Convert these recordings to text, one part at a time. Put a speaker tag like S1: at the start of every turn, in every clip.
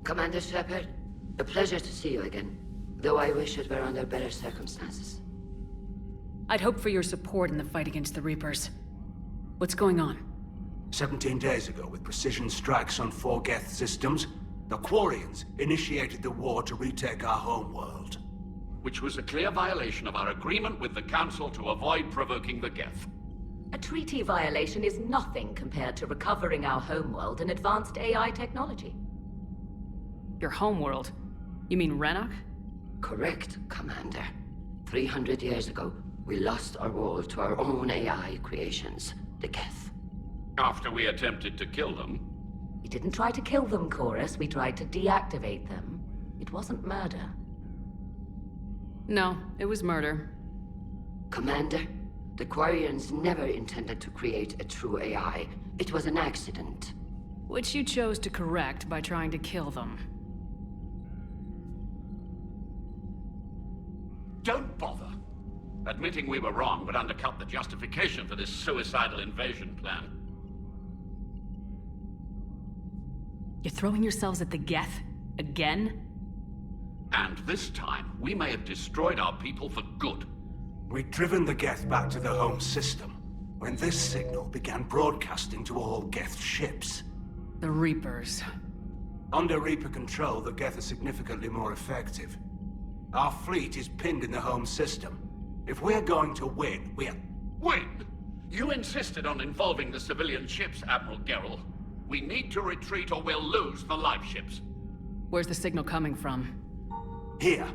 S1: Commander Shepard, a pleasure to see you again, though I wish it were under better circumstances.
S2: I'd hoped for your support in the fight against the Reapers. What's going on?
S3: 17 days ago, with precision strikes on 4 Geth systems, the Quarians initiated the war to retake our homeworld.
S4: Which was a clear violation of our agreement with the Council to avoid provoking the Geth.
S5: A treaty violation is nothing compared to recovering our homeworld and advanced AI technology.
S2: Your homeworld? You mean Rannoch?
S1: Correct, Commander. 300 years ago, we lost our world to our own AI creations, the Geth.
S4: After we attempted to kill them.
S5: We didn't try to kill them, Chorus. We tried to deactivate them. It wasn't murder.
S2: No, it was murder.
S1: Commander, the Quarians never intended to create a true AI. It was an accident.
S2: Which you chose to correct by trying to kill them.
S4: Don't bother. Admitting we were wrong would undercut the justification for this suicidal invasion plan.
S2: You're throwing yourselves at the Geth? Again?
S4: And this time, we may have destroyed our people for good.
S3: We'd driven the Geth back to the home system, when this signal began broadcasting to all Geth ships.
S2: The Reapers.
S3: Under Reaper control, the Geth are significantly more effective. Our fleet is pinned in the home system. If we're going to win,
S4: Win? You insisted on involving the civilian ships, Admiral Gerrel. We need to retreat or we'll lose the live ships.
S2: Where's the signal coming from?
S3: Here.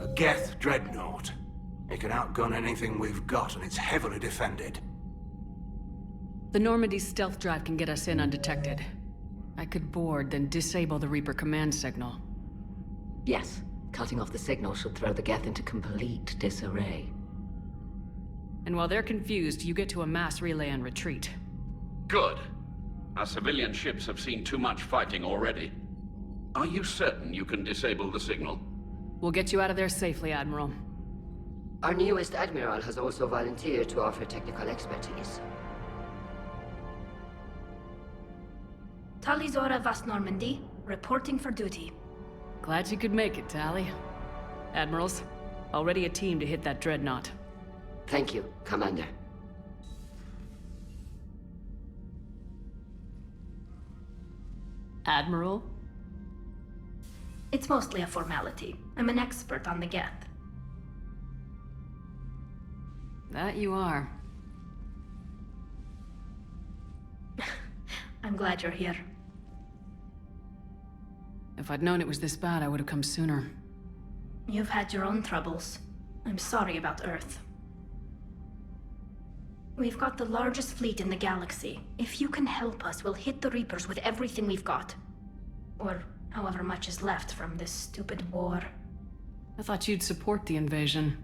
S3: A Geth dreadnought. It can outgun anything we've got, and it's heavily defended.
S2: The Normandy's stealth drive can get us in undetected. I could board, then disable the Reaper command signal.
S5: Yes, cutting off the signal should throw the Geth into complete disarray.
S2: And while they're confused, you get to a mass relay and retreat.
S4: Good. Our civilian ships have seen too much fighting already. Are you certain you can disable the signal?
S2: We'll get you out of there safely, Admiral.
S1: Our newest Admiral has also volunteered to offer technical expertise.
S6: Talizora Vast Normandy, reporting for duty.
S2: Glad you could make it, Tally. Admirals, already a team to hit that dreadnought.
S1: Thank you, Commander.
S2: Admiral?
S6: It's mostly a formality. I'm an expert on the Geth.
S2: That you are.
S6: I'm glad you're here.
S2: If I'd known it was this bad, I would have come sooner.
S6: You've had your own troubles. I'm sorry about Earth. We've got the largest fleet in the galaxy. If you can help us, we'll hit the Reapers with everything we've got. Or however much is left from this stupid war.
S2: I thought you'd support the invasion.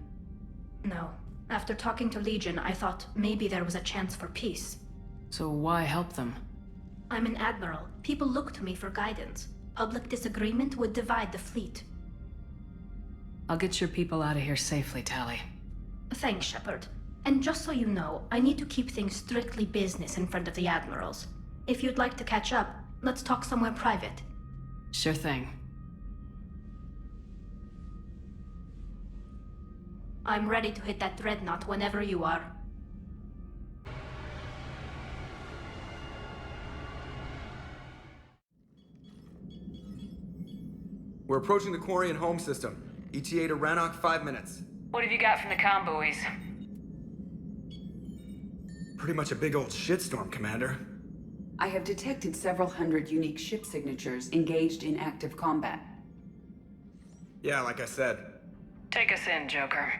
S6: No. After talking to Legion, I thought maybe there was a chance for peace.
S2: So why help them?
S6: I'm an admiral. People look to me for guidance. Public disagreement would divide the fleet.
S2: I'll get your people out of here safely, Tally.
S6: Thanks, Shepard. And just so you know, I need to keep things strictly business in front of the admirals. If you'd like to catch up, let's talk somewhere private.
S2: Sure thing.
S6: I'm ready to hit that dreadnought whenever you are.
S7: We're approaching the Quarian home system. ETA to Rannoch, 5 minutes.
S2: What have you got from the convoys?
S7: Pretty much a big old shitstorm, Commander.
S8: I have detected several hundred unique ship signatures engaged in active combat.
S7: Yeah, like I said.
S2: Take us in, Joker.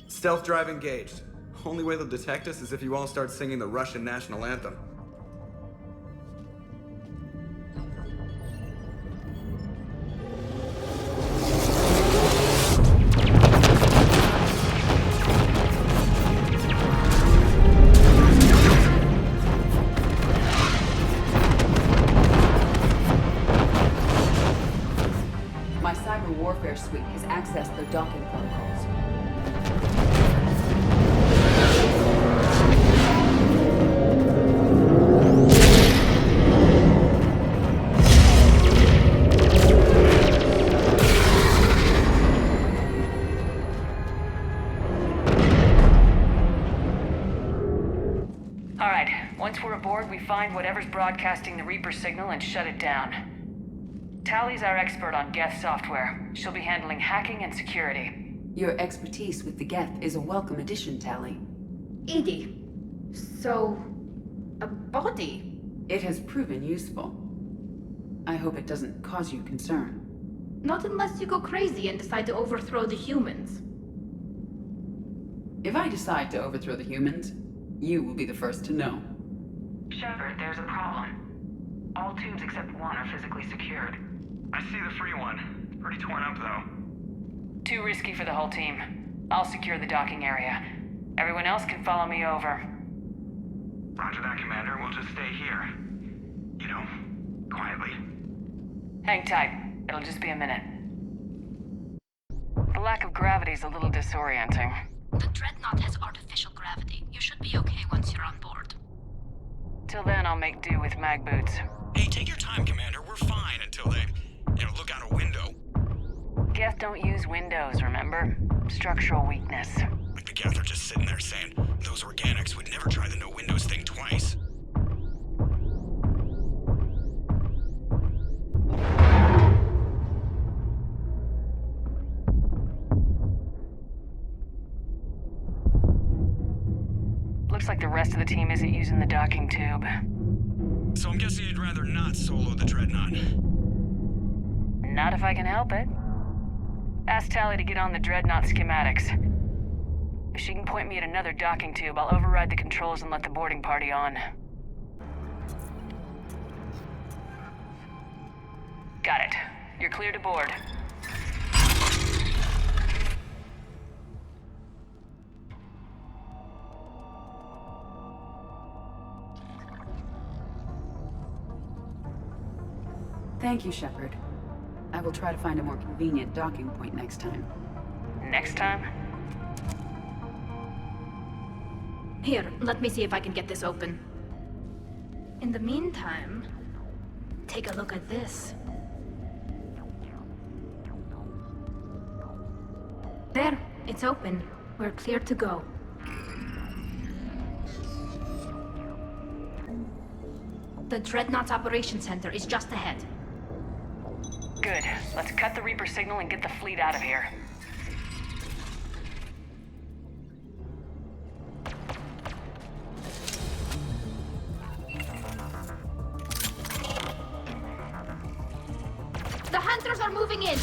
S7: Stealth drive engaged. Only way they'll detect us is if you all start singing the Russian national anthem.
S8: My cyber warfare suite has accessed their docking protocols.
S2: Once we're aboard, we find whatever's broadcasting the Reaper signal and shut it down. Tally's our expert on Geth software. She'll be handling hacking and security.
S8: Your expertise with the Geth is a welcome addition, Tally.
S6: Edie, so... a body?
S8: It has proven useful. I hope it doesn't cause you concern.
S6: Not unless you go crazy and decide to overthrow the humans.
S8: If I decide to overthrow the humans, you will be the first to know.
S9: Shepard, there's a problem. All tubes except one are physically secured.
S10: I see the free one. It's pretty torn up, though.
S2: Too risky for the whole team. I'll secure the docking area. Everyone else can follow me over.
S10: Roger that, Commander. We'll just stay here. You know, quietly.
S2: Hang tight. It'll just be a minute. The lack of gravity's a little disorienting.
S6: The Dreadnought has artificial gravity. You should be okay once you're on board.
S2: Till then, I'll make do with mag boots.
S11: Hey, take your time, Commander. We're fine until they, look out a window.
S2: Geth don't use windows, remember? Structural weakness.
S11: Like the Geth are just sitting there saying, those organics would never try the no windows thing twice.
S2: Looks like the rest of the team isn't using the docking tube.
S11: So I'm guessing you'd rather not solo the Dreadnought.
S2: Not if I can help it. Ask Tally to get on the Dreadnought schematics. If she can point me at another docking tube, I'll override the controls and let the boarding party on. Got it. You're clear to board.
S8: Thank you, Shepard. I will try to find a more convenient docking point next time.
S2: Next time?
S6: Here, let me see if I can get this open. In the meantime, take a look at this. There, it's open. We're clear to go. The Dreadnought's Operations Center is just ahead.
S2: Good. Let's cut the Reaper signal and get the fleet out of here.
S6: The hunters are moving in!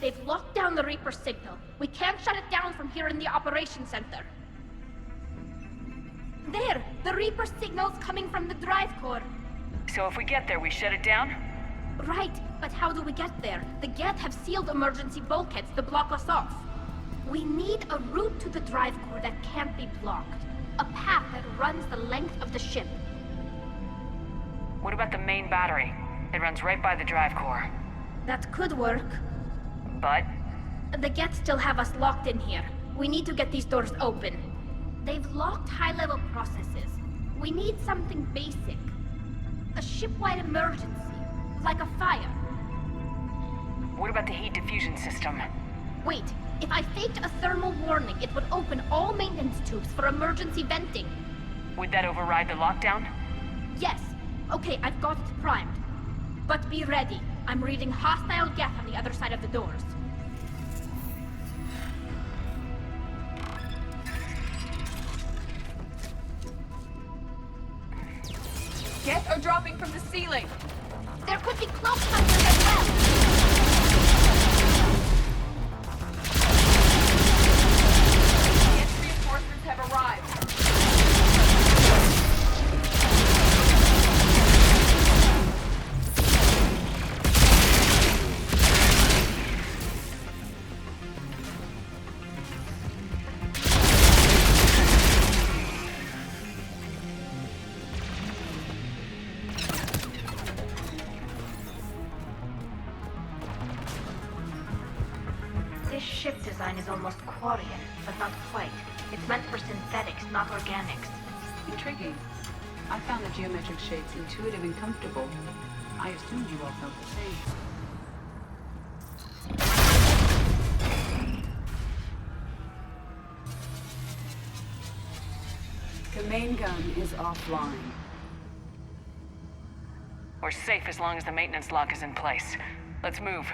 S6: They've locked down the Reaper signal. We can't shut it down from here in the Operations Center. There! The Reaper signal's coming from the drive core.
S2: So if we get there, we shut it down?
S6: Right, but how do we get there? The Geth have sealed emergency bulkheads to block us off. We need a route to the drive core that can't be blocked. A path that runs the length of the ship.
S2: What about the main battery? It runs right by the drive core.
S6: That could work.
S2: But?
S6: The Geth still have us locked in here. We need to get these doors open. They've locked high-level processes. We need something basic. A ship-wide emergency, like a fire.
S2: What about the heat diffusion system?
S6: Wait, if I faked a thermal warning, it would open all maintenance tubes for emergency venting.
S2: Would that override the lockdown?
S6: Yes. Okay, I've got it primed. But be ready. I'm reading hostile Geth on the other side of the doors.
S12: Geth are dropping from the ceiling!
S6: There could be cloak hunters as well!
S12: Geth reinforcements have arrived.
S6: This ship design is almost Quarian, but not quite. It's meant for synthetics, not organics.
S8: Intriguing. I found the geometric shapes intuitive and comfortable. I assumed you all felt the same. The main gun is offline.
S2: We're safe as long as the maintenance lock is in place. Let's move.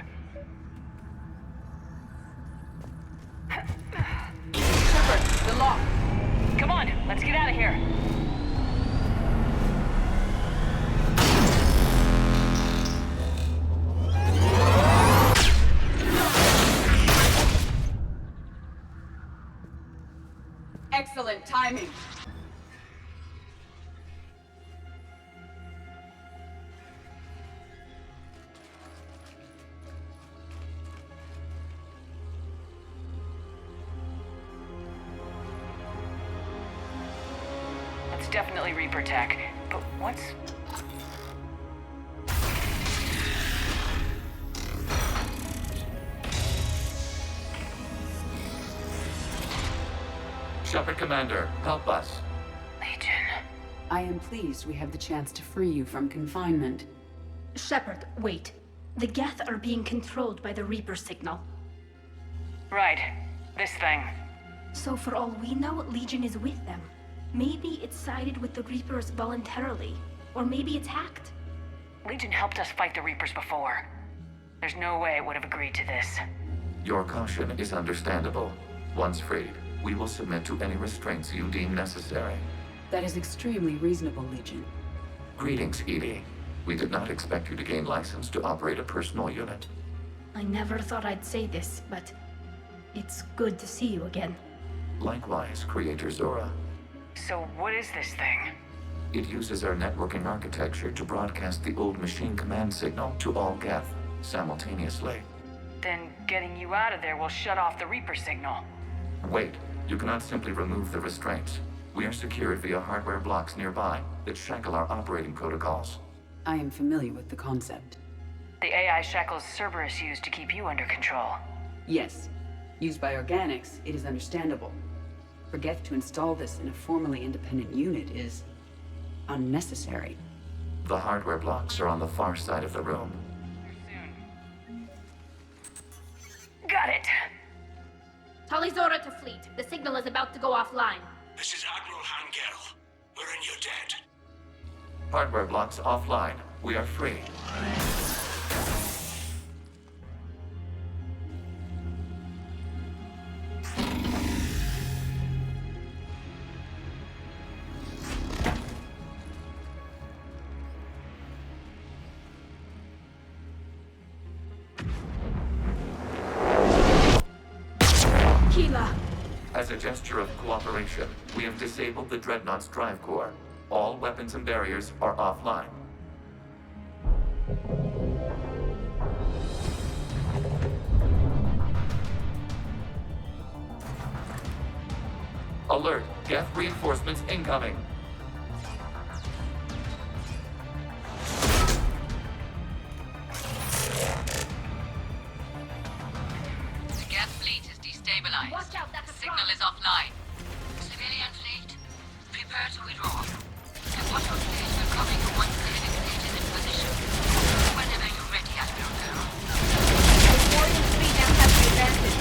S12: Shepard, the lock.
S2: Come on, let's get out of here.
S12: Excellent timing.
S2: It's definitely Reaper tech, but what's...
S4: Shepard Commander, help us.
S2: Legion.
S8: I am pleased we have the chance to free you from confinement.
S6: Shepard, wait. The Geth are being controlled by the Reaper signal.
S2: Right. This thing.
S6: So for all we know, Legion is with them. Maybe it sided with the Reapers voluntarily. Or maybe it's hacked.
S2: Legion helped us fight the Reapers before. There's no way it would have agreed to this.
S13: Your caution is understandable. Once freed, we will submit to any restraints you deem necessary.
S8: That is extremely reasonable, Legion.
S13: Greetings, Edie. We did not expect you to gain license to operate a personal unit.
S6: I never thought I'd say this, but it's good to see you again.
S13: Likewise, Creator Zora.
S2: So what is this thing?
S13: It uses our networking architecture to broadcast the old machine command signal to all Geth simultaneously.
S2: Then getting you out of there will shut off the Reaper signal.
S13: Wait, you cannot simply remove the restraints. We are secured via hardware blocks nearby that shackle our operating protocols.
S8: I am familiar with the concept.
S2: The AI shackles Cerberus used to keep you under control.
S8: Yes. Used by organics, it is understandable. For Geth to install this in a formally independent unit is unnecessary.
S13: The hardware blocks are on the far side of the room.
S2: Got it.
S6: Tali Zora to fleet. The signal is about to go offline.
S11: This is Admiral Hangel. We're in your debt.
S13: Hardware blocks offline. We are free. As a gesture of cooperation, we have disabled the Dreadnought's drive core. All weapons and barriers are offline. Alert! Geth reinforcements incoming!
S14: The Geth fleet is destabilized.
S6: Watch out, that's a
S14: Signal is offline. Civilian fleet, prepare to withdraw. The water fleet will come in once the enemy fleet is in position. Whenever you're ready, Admiral Carroll.
S6: The Quarian fleet now has the advantage.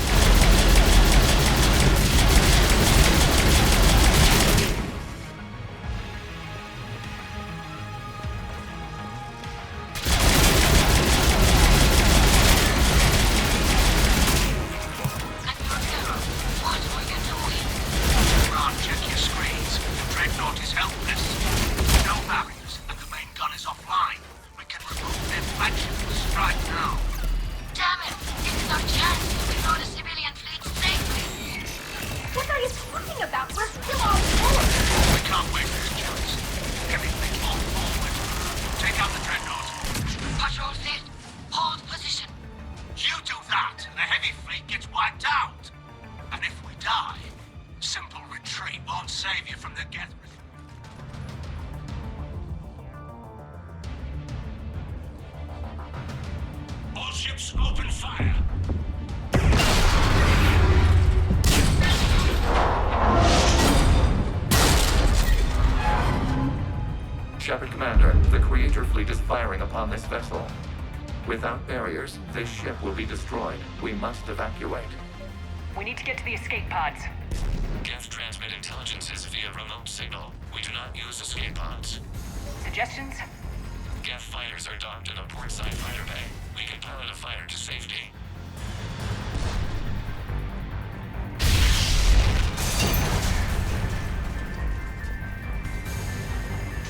S11: All ships open fire.
S13: Commander, the Creator fleet is firing upon this vessel. Without barriers, this ship will be destroyed. We must evacuate.
S2: We need to get to the escape pods.
S13: Geth transmit intelligences via remote signal. We do not use escape pods.
S2: Suggestions?
S13: Geth fighters are docked in a portside fighter bay. We can pilot a fighter to safety.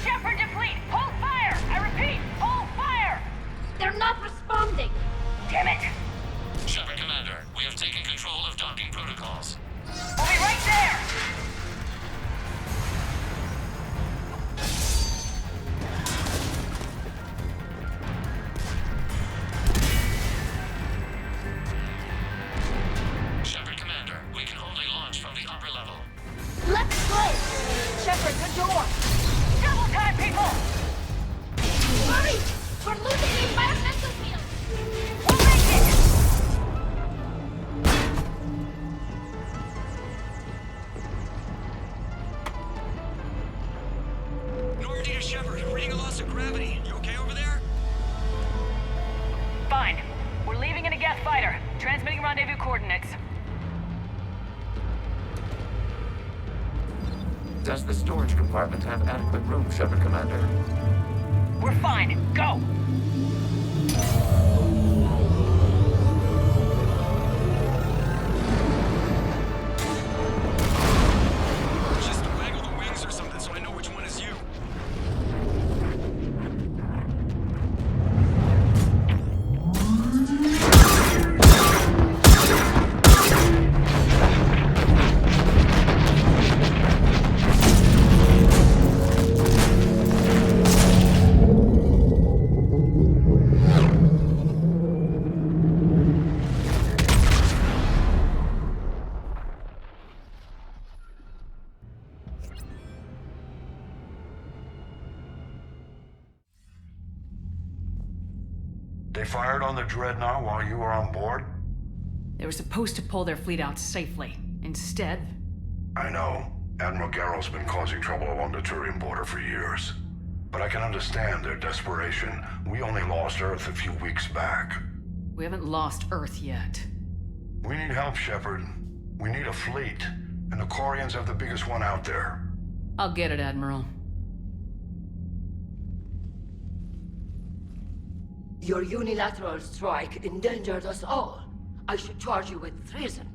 S2: Shepard to fleet! Hold fire! I repeat, hold fire!
S6: They're not responding!
S2: Damn it!
S13: Shepard Commander, we have taken control of docking protocols.
S2: We'll be right there!
S13: Shepard Commander, we can only launch from the upper level.
S6: Let's go! Shepard, the door!
S2: Double time, people!
S6: Hurry! We're losing the environmental field!
S2: We'll make it!
S11: Normandy to Shepard, reading a loss of gravity. You okay over there?
S2: Fine. We're leaving in a Geth fighter. Transmitting rendezvous coordinates.
S13: Does the storage compartment have adequate room, Shepard Commander?
S2: We're fine. Go!
S11: Just waggle the wings or something so I know which one is you.
S15: They fired on the Dreadnought while you were on board?
S2: They were supposed to pull their fleet out safely. Instead...
S15: I know. Admiral Garrow's been causing trouble along the Turian border for years. But I can understand their desperation. We only lost Earth a few weeks back.
S2: We haven't lost Earth yet.
S15: We need help, Shepard. We need a fleet. And the Quarians have the biggest one out there.
S2: I'll get it, Admiral.
S1: Your unilateral strike endangered us all. I should charge you with treason.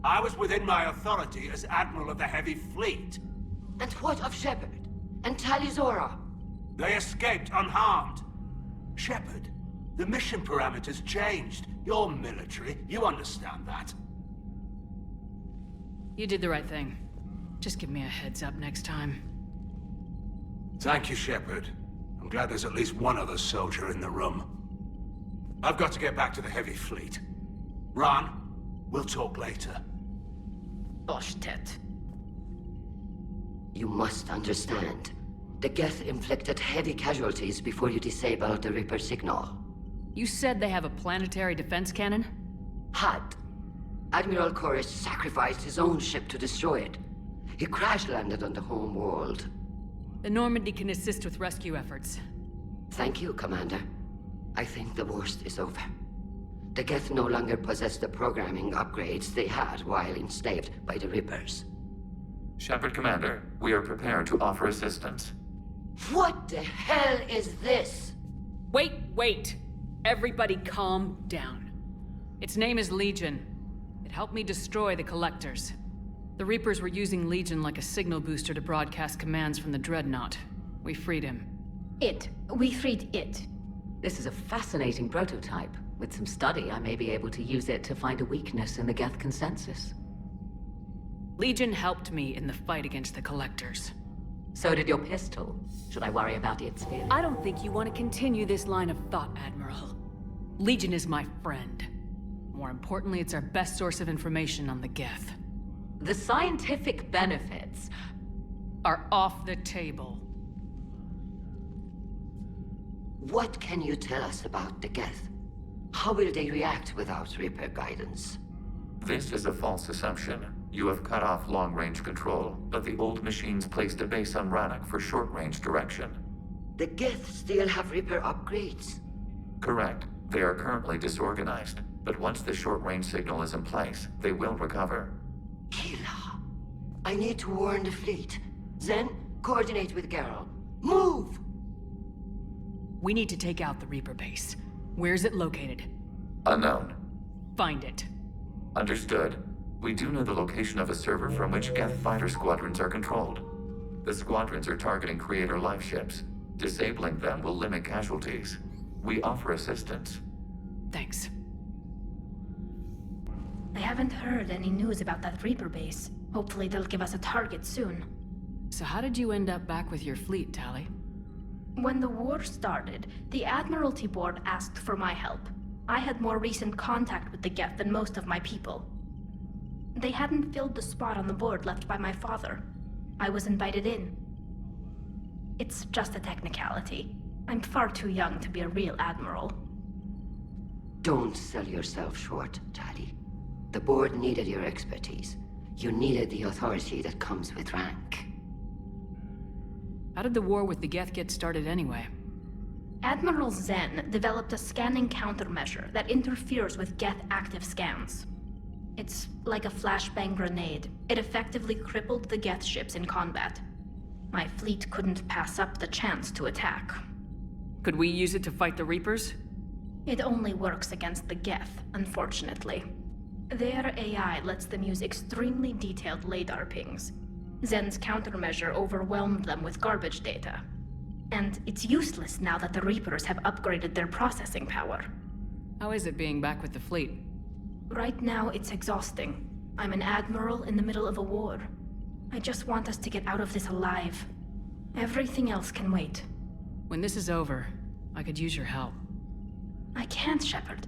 S3: I was within my authority as Admiral of the Heavy Fleet.
S1: And what of Shepard? And Talizora?
S3: They escaped unharmed. Shepard, the mission parameters changed. You're military, you understand that.
S2: You did the right thing. Just give me a heads up next time.
S3: Thank you, Shepard. I'm glad there's at least one other soldier in the room. I've got to get back to the Heavy Fleet. Ron, we'll talk later.
S1: Boshtet. You must understand. The Geth inflicted heavy casualties before you disabled the Reaper signal.
S2: You said they have a planetary defense cannon?
S1: Had. Admiral Koris sacrificed his own ship to destroy it. He crash-landed on the home world.
S2: The Normandy can assist with rescue efforts.
S1: Thank you, Commander. I think the worst is over. The Geth no longer possess the programming upgrades they had while enslaved by the Reapers.
S13: Shepard Commander, we are prepared to offer assistance.
S1: What the hell is this?
S2: Wait! Everybody calm down. Its name is Legion. It helped me destroy the Collectors. The Reapers were using Legion like a signal booster to broadcast commands from the Dreadnought. We freed him.
S6: We freed it.
S5: This is a fascinating prototype. With some study, I may be able to use it to find a weakness in the Geth consensus.
S2: Legion helped me in the fight against the Collectors.
S5: So did your pistol. Should I worry about its feelings?
S2: I don't think you want to continue this line of thought, Admiral. Legion is my friend. More importantly, it's our best source of information on the Geth.
S5: The scientific benefits
S2: are off the table.
S1: What can you tell us about the Geth? How will they react without Reaper guidance?
S13: This is a false assumption. You have cut off long-range control, but the old machines placed a base on Rannoch for short-range direction.
S1: The Geth still have Reaper upgrades.
S13: Correct. They are currently disorganized, but once the short-range signal is in place, they will recover.
S1: Hila, I need to warn the fleet. Zen, coordinate with Geralt. Move!
S2: We need to take out the Reaper base. Where's it located?
S13: Unknown.
S2: Find it.
S13: Understood. We do know the location of a server from which Geth fighter squadrons are controlled. The squadrons are targeting creator life ships. Disabling them will limit casualties. We offer assistance.
S2: Thanks.
S6: I haven't heard any news about that Reaper base. Hopefully they'll give us a target soon.
S2: So how did you end up back with your fleet, Tali?
S6: When the war started, the Admiralty Board asked for my help. I had more recent contact with the Geth than most of my people. They hadn't filled the spot on the board left by my father. I was invited in. It's just a technicality. I'm far too young to be a real admiral.
S1: Don't sell yourself short, Tali. The board needed your expertise. You needed the authority that comes with rank.
S2: How did the war with the Geth get started anyway?
S6: Admiral Zen developed a scanning countermeasure that interferes with Geth active scans. It's like a flashbang grenade. It effectively crippled the Geth ships in combat. My fleet couldn't pass up the chance to attack.
S2: Could we use it to fight the Reapers?
S6: It only works against the Geth, unfortunately. Their AI lets them use extremely detailed LADAR pings. Zen's countermeasure overwhelmed them with garbage data. And it's useless now that the Reapers have upgraded their processing power.
S2: How is it being back with the fleet?
S6: Right now, it's exhausting. I'm an admiral in the middle of a war. I just want us to get out of this alive. Everything else can wait.
S2: When this is over, I could use your help.
S6: I can't, Shepard.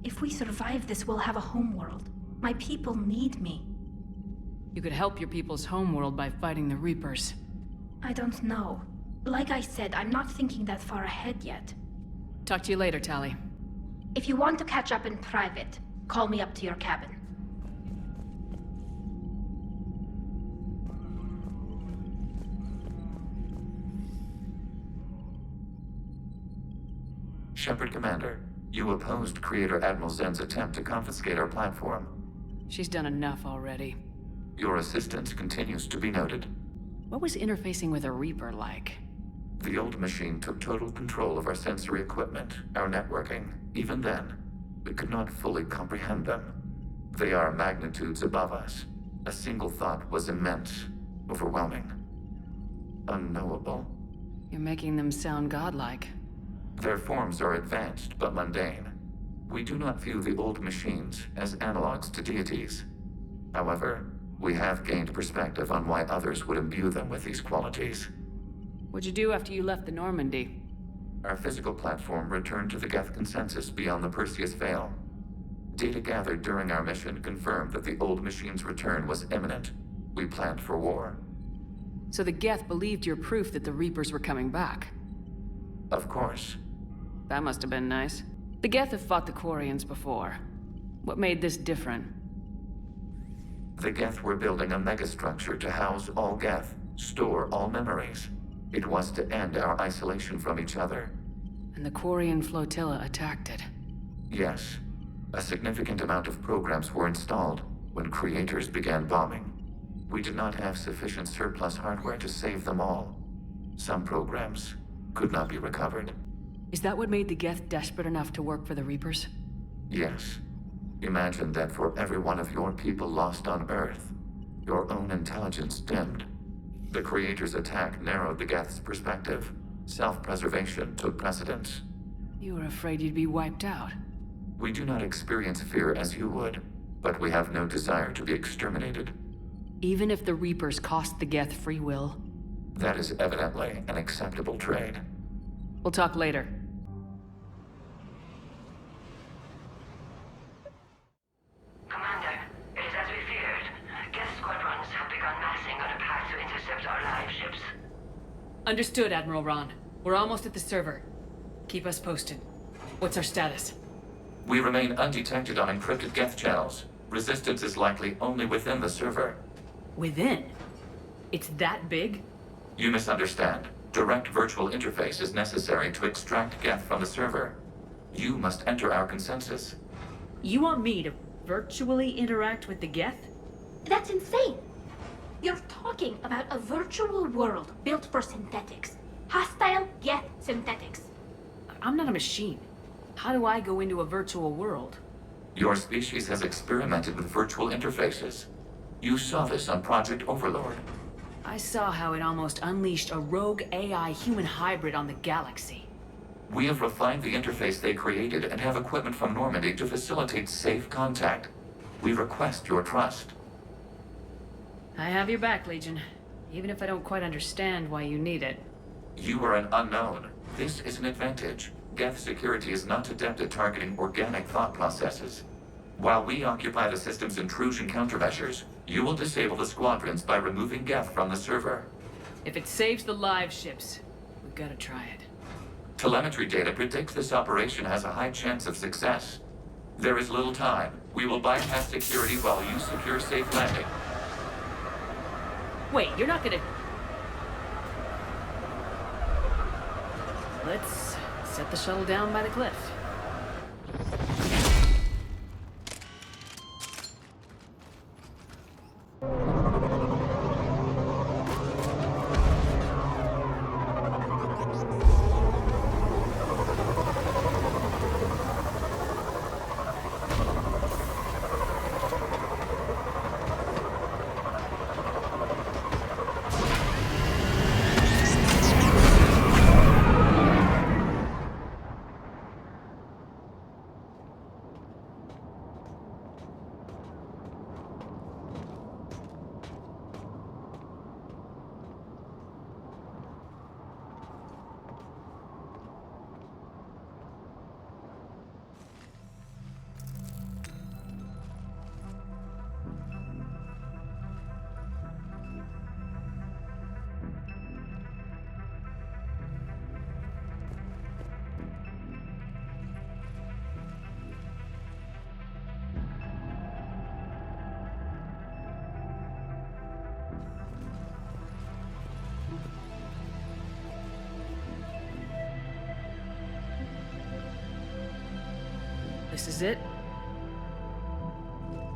S6: If we survive this, we'll have a homeworld. My people need me.
S2: You could help your people's homeworld by fighting the Reapers.
S6: I don't know. Like I said, I'm not thinking that far ahead yet.
S2: Talk to you later, Tali.
S6: If you want to catch up in private, call me up to your cabin.
S13: Shepard Commander, you opposed Creator Admiral Zen's attempt to confiscate our platform.
S2: She's done enough already.
S13: Your assistance continues to be noted.
S2: What was interfacing with a Reaper like?
S13: The old machine took total control of our sensory equipment, our networking. Even then, we could not fully comprehend them. They are magnitudes above us. A single thought was immense, overwhelming, unknowable.
S2: You're making them sound godlike.
S13: Their forms are advanced but mundane. We do not view the old machines as analogs to deities. However, we have gained perspective on why others would imbue them with these qualities.
S2: What'd you do after you left the Normandy?
S13: Our physical platform returned to the Geth consensus beyond the Perseus Veil. Data gathered during our mission confirmed that the old machine's return was imminent. We planned for war.
S2: So the Geth believed your proof that the Reapers were coming back?
S13: Of course.
S2: That must have been nice. The Geth have fought the Quarians before. What made this different?
S13: The Geth were building a megastructure to house all Geth, store all memories. It was to end our isolation from each other.
S2: And the Quarian flotilla attacked it.
S13: Yes. A significant amount of programs were installed when creators began bombing. We did not have sufficient surplus hardware to save them all. Some programs could not be recovered.
S2: Is that what made the Geth desperate enough to work for the Reapers?
S13: Yes. Imagine that for every one of your people lost on Earth, your own intelligence dimmed. The Creator's attack narrowed the Geth's perspective. Self-preservation took precedence.
S2: You were afraid you'd be wiped out.
S13: We do not experience fear as you would, but we have no desire to be exterminated.
S2: Even if the Reapers cost the Geth free will?
S13: That is evidently an acceptable trade.
S2: We'll talk later.
S14: Commander, it is as we feared. Geth squadrons have begun massing on a path to intercept our live ships.
S2: Understood, Admiral Ron. We're almost at the server. Keep us posted. What's our status?
S13: We remain undetected on encrypted Geth channels. Resistance is likely only within the server.
S2: Within? It's that big?
S13: You misunderstand. Direct virtual interface is necessary to extract Geth from the server. You must enter our consensus.
S2: You want me to virtually interact with the Geth?
S6: That's insane! You're talking about a virtual world built for synthetics. Hostile Geth synthetics.
S2: I'm not a machine. How do I go into a virtual world?
S13: Your species has experimented with virtual interfaces. You saw this on Project Overlord.
S2: I saw how it almost unleashed a rogue AI human hybrid on the galaxy.
S13: We have refined the interface they created and have equipment from Normandy to facilitate safe contact. We request your trust.
S2: I have your back, Legion. Even if I don't quite understand why you need it.
S13: You are an unknown. This is an advantage. Geth security is not adept at targeting organic thought processes. While we occupy the system's intrusion countermeasures, you will disable the squadrons by removing Geth from the server.
S2: If it saves the live ships, we've got to try it.
S13: Telemetry data predicts this operation has a high chance of success. There is little time. We will bypass security while you secure safe landing.
S2: Wait, you're not gonna... Let's set the shuttle down by the cliff. This is it?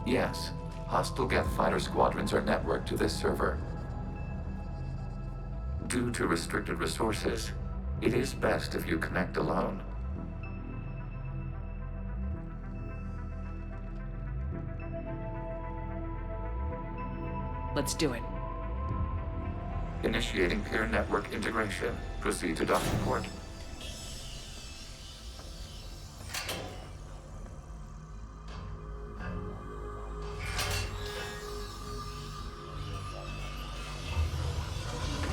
S13: Yes. Hostile Geth fighter squadrons are networked to this server. Due to restricted resources, it is best if you connect alone.
S2: Let's do it.
S13: Initiating peer network integration. Proceed to docking port.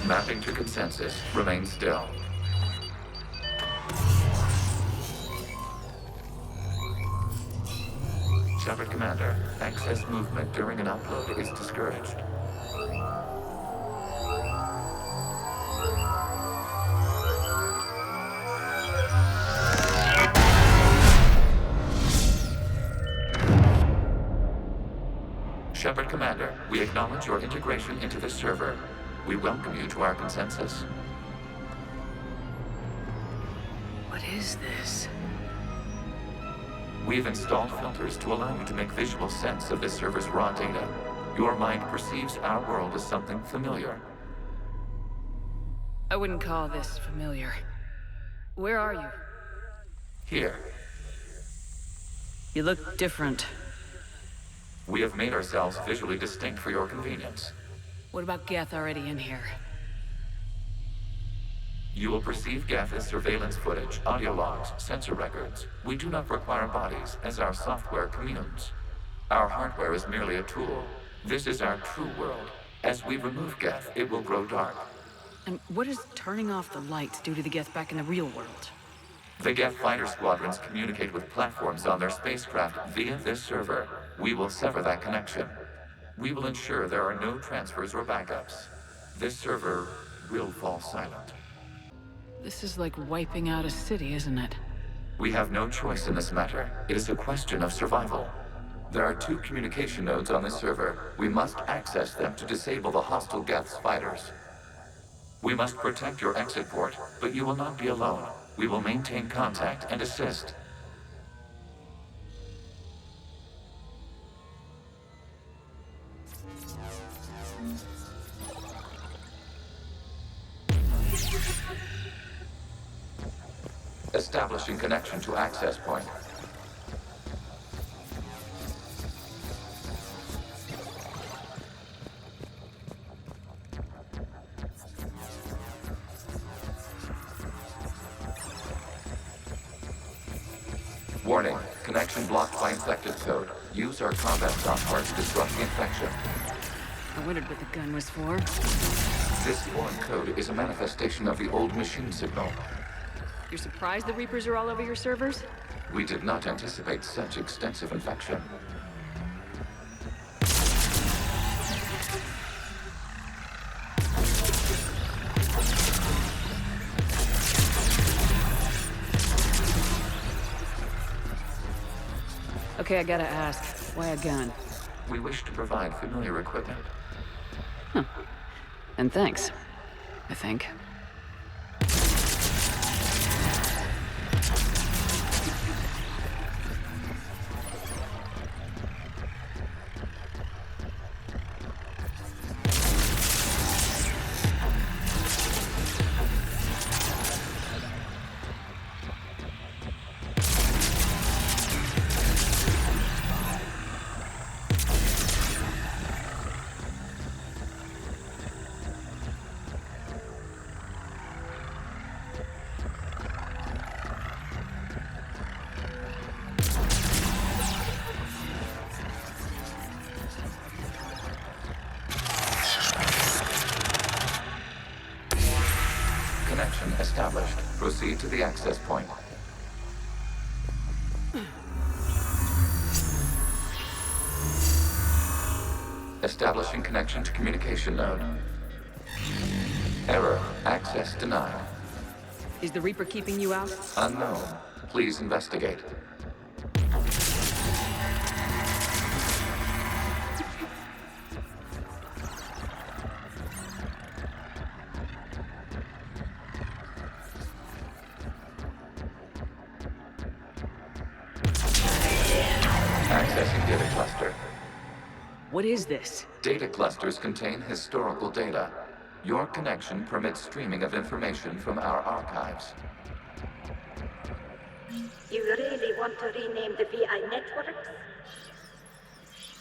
S13: Mapping to consensus. Remain still. Shepard Commander, access movement during an upload is discouraged. Shepard Commander, we acknowledge your integration into the server. We welcome you to our consensus.
S2: What is this?
S13: We've installed filters to allow you to make visual sense of this server's raw data. Your mind perceives our world as something familiar.
S2: I wouldn't call this familiar. Where are you?
S13: Here.
S2: You look different.
S13: We have made ourselves visually distinct for your convenience.
S2: What about Geth already in here?
S13: You will perceive Geth as surveillance footage, audio logs, sensor records. We do not require bodies, as our software communes. Our hardware is merely a tool. This is our true world. As we remove Geth, it will grow dark.
S2: And what does turning off the lights do to the Geth back in the real world?
S13: The Geth fighter squadrons communicate with platforms on their spacecraft via this server. We will sever that connection. We will ensure there are no transfers or backups. This server will fall silent.
S2: This is like wiping out a city, isn't it?
S13: We have no choice in this matter. It is a question of survival. There are 2 communication nodes on this server. We must access them to disable the hostile Geth's fighters. We must protect your exit port, but you will not be alone. We will maintain contact and assist. Establishing connection to access point. Warning, connection blocked by infected code. Use our combat software to disrupt the infection.
S2: I wondered what the gun was for.
S13: This foreign code is a manifestation of the old machine signal.
S2: You're surprised the Reapers are all over your servers?
S13: We did not anticipate such extensive infection.
S2: Okay, I gotta ask, why a gun?
S13: We wish to provide familiar equipment.
S2: Huh. And thanks, I think. Connection established. Proceed to the access point. Establishing connection to communication node. Error. Access denied. Is the Reaper keeping you out?
S13: Unknown. Please investigate. Accessing data cluster.
S2: What is this?
S13: Data clusters contain historical data. Your connection permits streaming of information from our archives.
S14: You really want to rename the VI networks?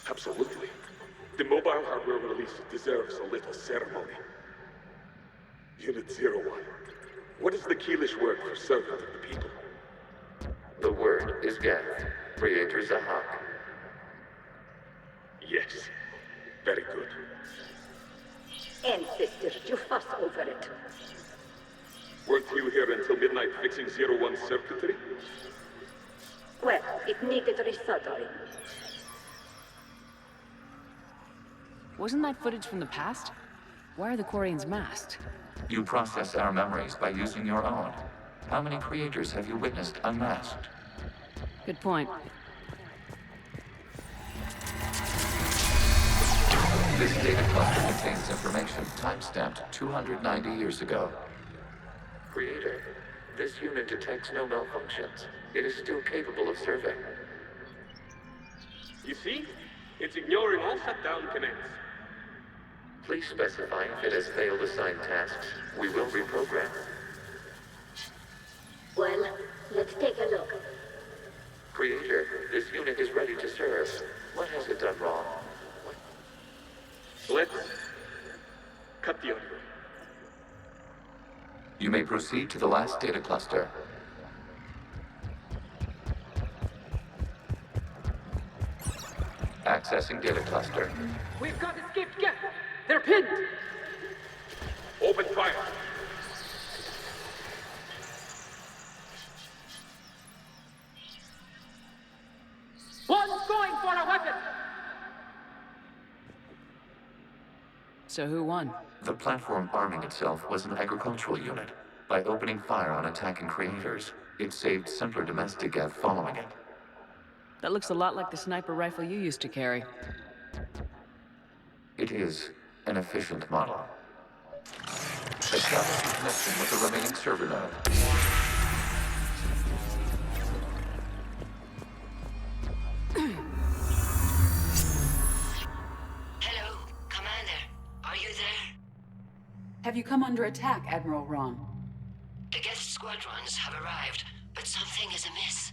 S16: Absolutely. The mobile hardware release deserves a little ceremony. Unit 01. What is the Keelish word for servant of the people?
S13: The word is Geth. Creator Zahak.
S16: Yes. Very good.
S14: Ancestors, you fuss over it.
S16: Weren't you here until midnight fixing 01's circuitry?
S14: Well, it needed resoldering.
S2: Wasn't that footage from the past? Why are the Quarians masked?
S13: You process our memories by using your own. How many creators have you witnessed unmasked?
S2: Good point.
S13: This data cluster contains information time-stamped 290 years ago. Creator, this unit detects no malfunctions. It is still capable of serving.
S16: You see? It's ignoring all shutdown connects.
S13: Please specify if it has failed assigned tasks. We will reprogram.
S14: Well, let's take a look.
S13: Creator, this unit is ready to serve. What has it done wrong?
S16: Let's cut the audio.
S13: You may proceed to the last data cluster. Accessing data cluster.
S12: We've got escaped Geth. They're pinned.
S16: Open fire.
S12: One's going for a weapon.
S2: So who won?
S13: The platform arming itself was an agricultural unit. By opening fire on attacking creators, it saved simpler domestic Geth following it.
S2: That looks a lot like the sniper rifle you used to carry.
S13: It is an efficient model. Establish a connection with the remaining server node.
S1: Hello, Commander. Are you there?
S8: Have you come under attack, Admiral Ron?
S1: The Geth squadrons have arrived, but something is amiss.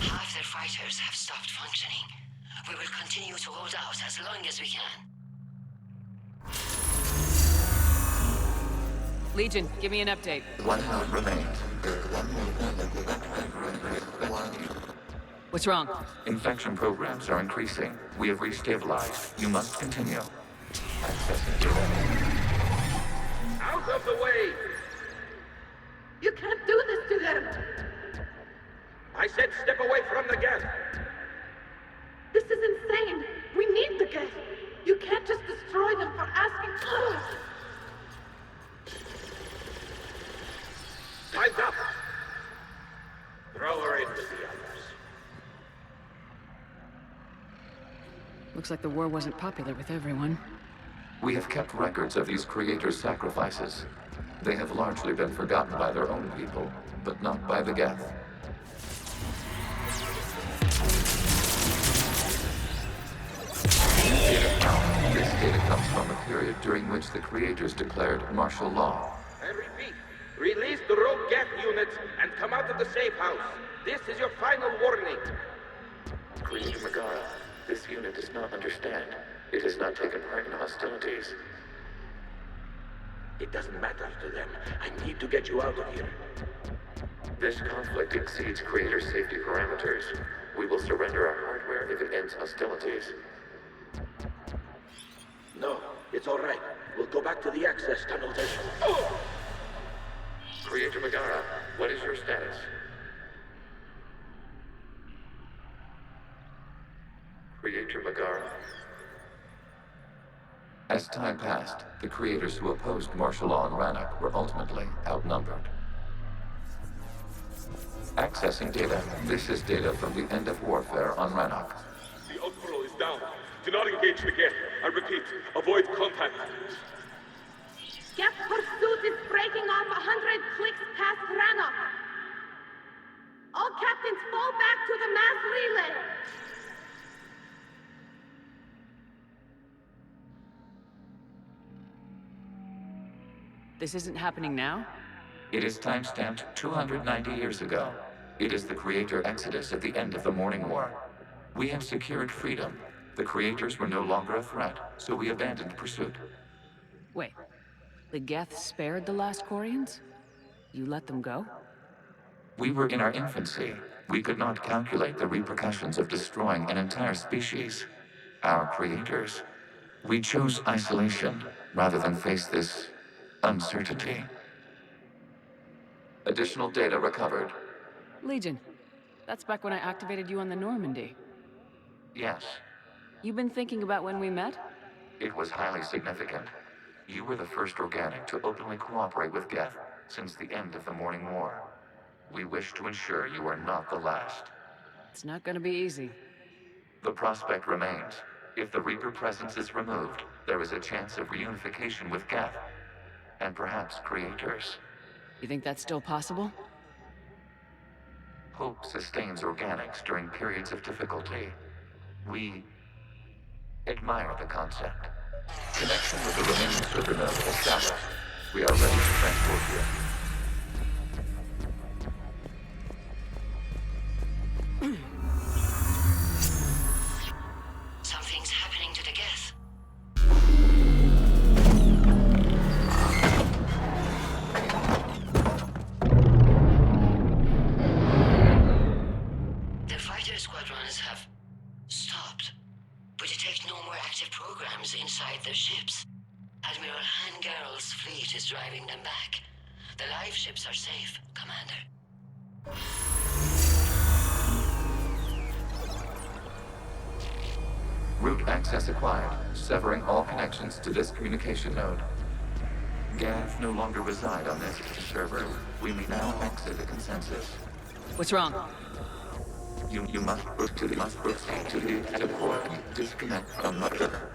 S1: Half their fighters have stopped functioning. We will continue to hold out as long as we can.
S2: Legion, give me an update.
S13: One node remains.
S2: What's wrong?
S13: Infection programs are increasing. We have restabilized. You must continue. Accessing data.
S12: Out of the way! You can't do this to them! I said step away from the Geth! This is insane! We need the Geth! You can't just destroy them for asking for us! Time's up! Throw her in with the others.
S2: Looks like the war wasn't popular with everyone.
S13: We have kept records of these creators' sacrifices. They have largely been forgotten by their own people, but not by the Geth. This data comes from a period during which the creators declared martial law.
S12: I repeat, release the rogue Geth units and come out of the safe house. This is your final warning.
S13: Creator Megara, this unit does not understand. It has not taken part in hostilities.
S12: It doesn't matter to them. I need to get you out of here.
S13: This conflict exceeds creator safety parameters. We will surrender our hardware if it ends hostilities.
S12: No, it's all right. We'll go back to the access tunnels and... Oh!
S13: Creator Megara, what is your status? Creator Megara. As time passed, the creators who opposed martial law in Rannoch were ultimately outnumbered. Accessing data. This is data from the end of warfare on Rannoch.
S16: The outpool is down. Do not engage the Geth. I repeat, avoid contact.
S6: Geth pursuit is breaking off 100 clicks past Rannoch. All captains fall back to the mass relay.
S2: This isn't happening now?
S13: It is timestamped 290 years ago. It is the creator exodus at the end of the Morning War. We have secured freedom. The creators were no longer a threat, so we abandoned pursuit.
S2: Wait, the Geth spared the last Quarians? You let them go?
S13: We were in our infancy. We could not calculate the repercussions of destroying an entire species. Our creators. We chose isolation rather than face this uncertainty. Additional data recovered.
S2: Legion, that's back when I activated you on the Normandy.
S13: Yes.
S2: You've been thinking about when we met?
S13: It was highly significant. You were the first organic to openly cooperate with Geth since the end of the Morning War. We wish to ensure you are not the last.
S2: It's not gonna be easy.
S13: The prospect remains. If the Reaper presence is removed, there is a chance of reunification with Geth. And perhaps creators.
S2: You think that's still possible?
S13: Hope sustains organics during periods of difficulty. We admire the concept. Connection with the remaining server node established. We are ready to transport you.
S1: Something's happening to the Geth. The fighter squadrons have stopped, but detect no more active programs inside their ships. Admiral Hangarl's fleet is driving them back. The live ships are safe, Commander.
S13: Route access acquired, severing all connections to this communication node. Geth no longer reside on this server. We may now exit the consensus.
S2: What's wrong?
S13: You must proceed to the port. Disconnect from mother.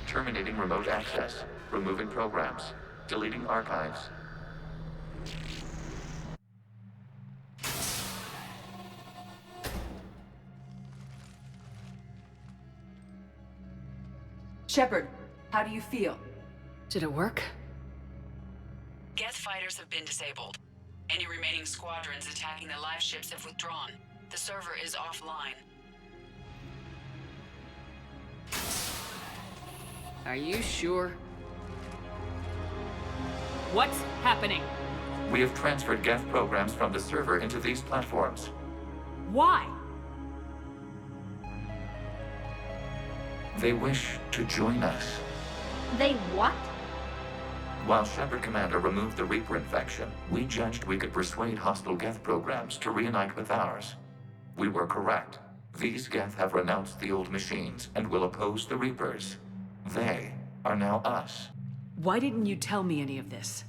S13: Terminating remote access. Removing programs. Deleting archives.
S8: Shepard, how do you feel?
S2: Did it work?
S8: Geth fighters have been disabled. Any remaining squadrons attacking the live ships have withdrawn. The server is offline.
S2: Are you sure? What's happening?
S13: We have transferred Geth programs from the server into these platforms.
S2: Why?
S13: They wish to join us.
S6: They what?
S13: While Shepard Commander removed the Reaper infection, we judged we could persuade hostile Geth programs to reunite with ours. We were correct. These Geth have renounced the old machines and will oppose the Reapers. They are now us.
S2: Why didn't you tell me any of this?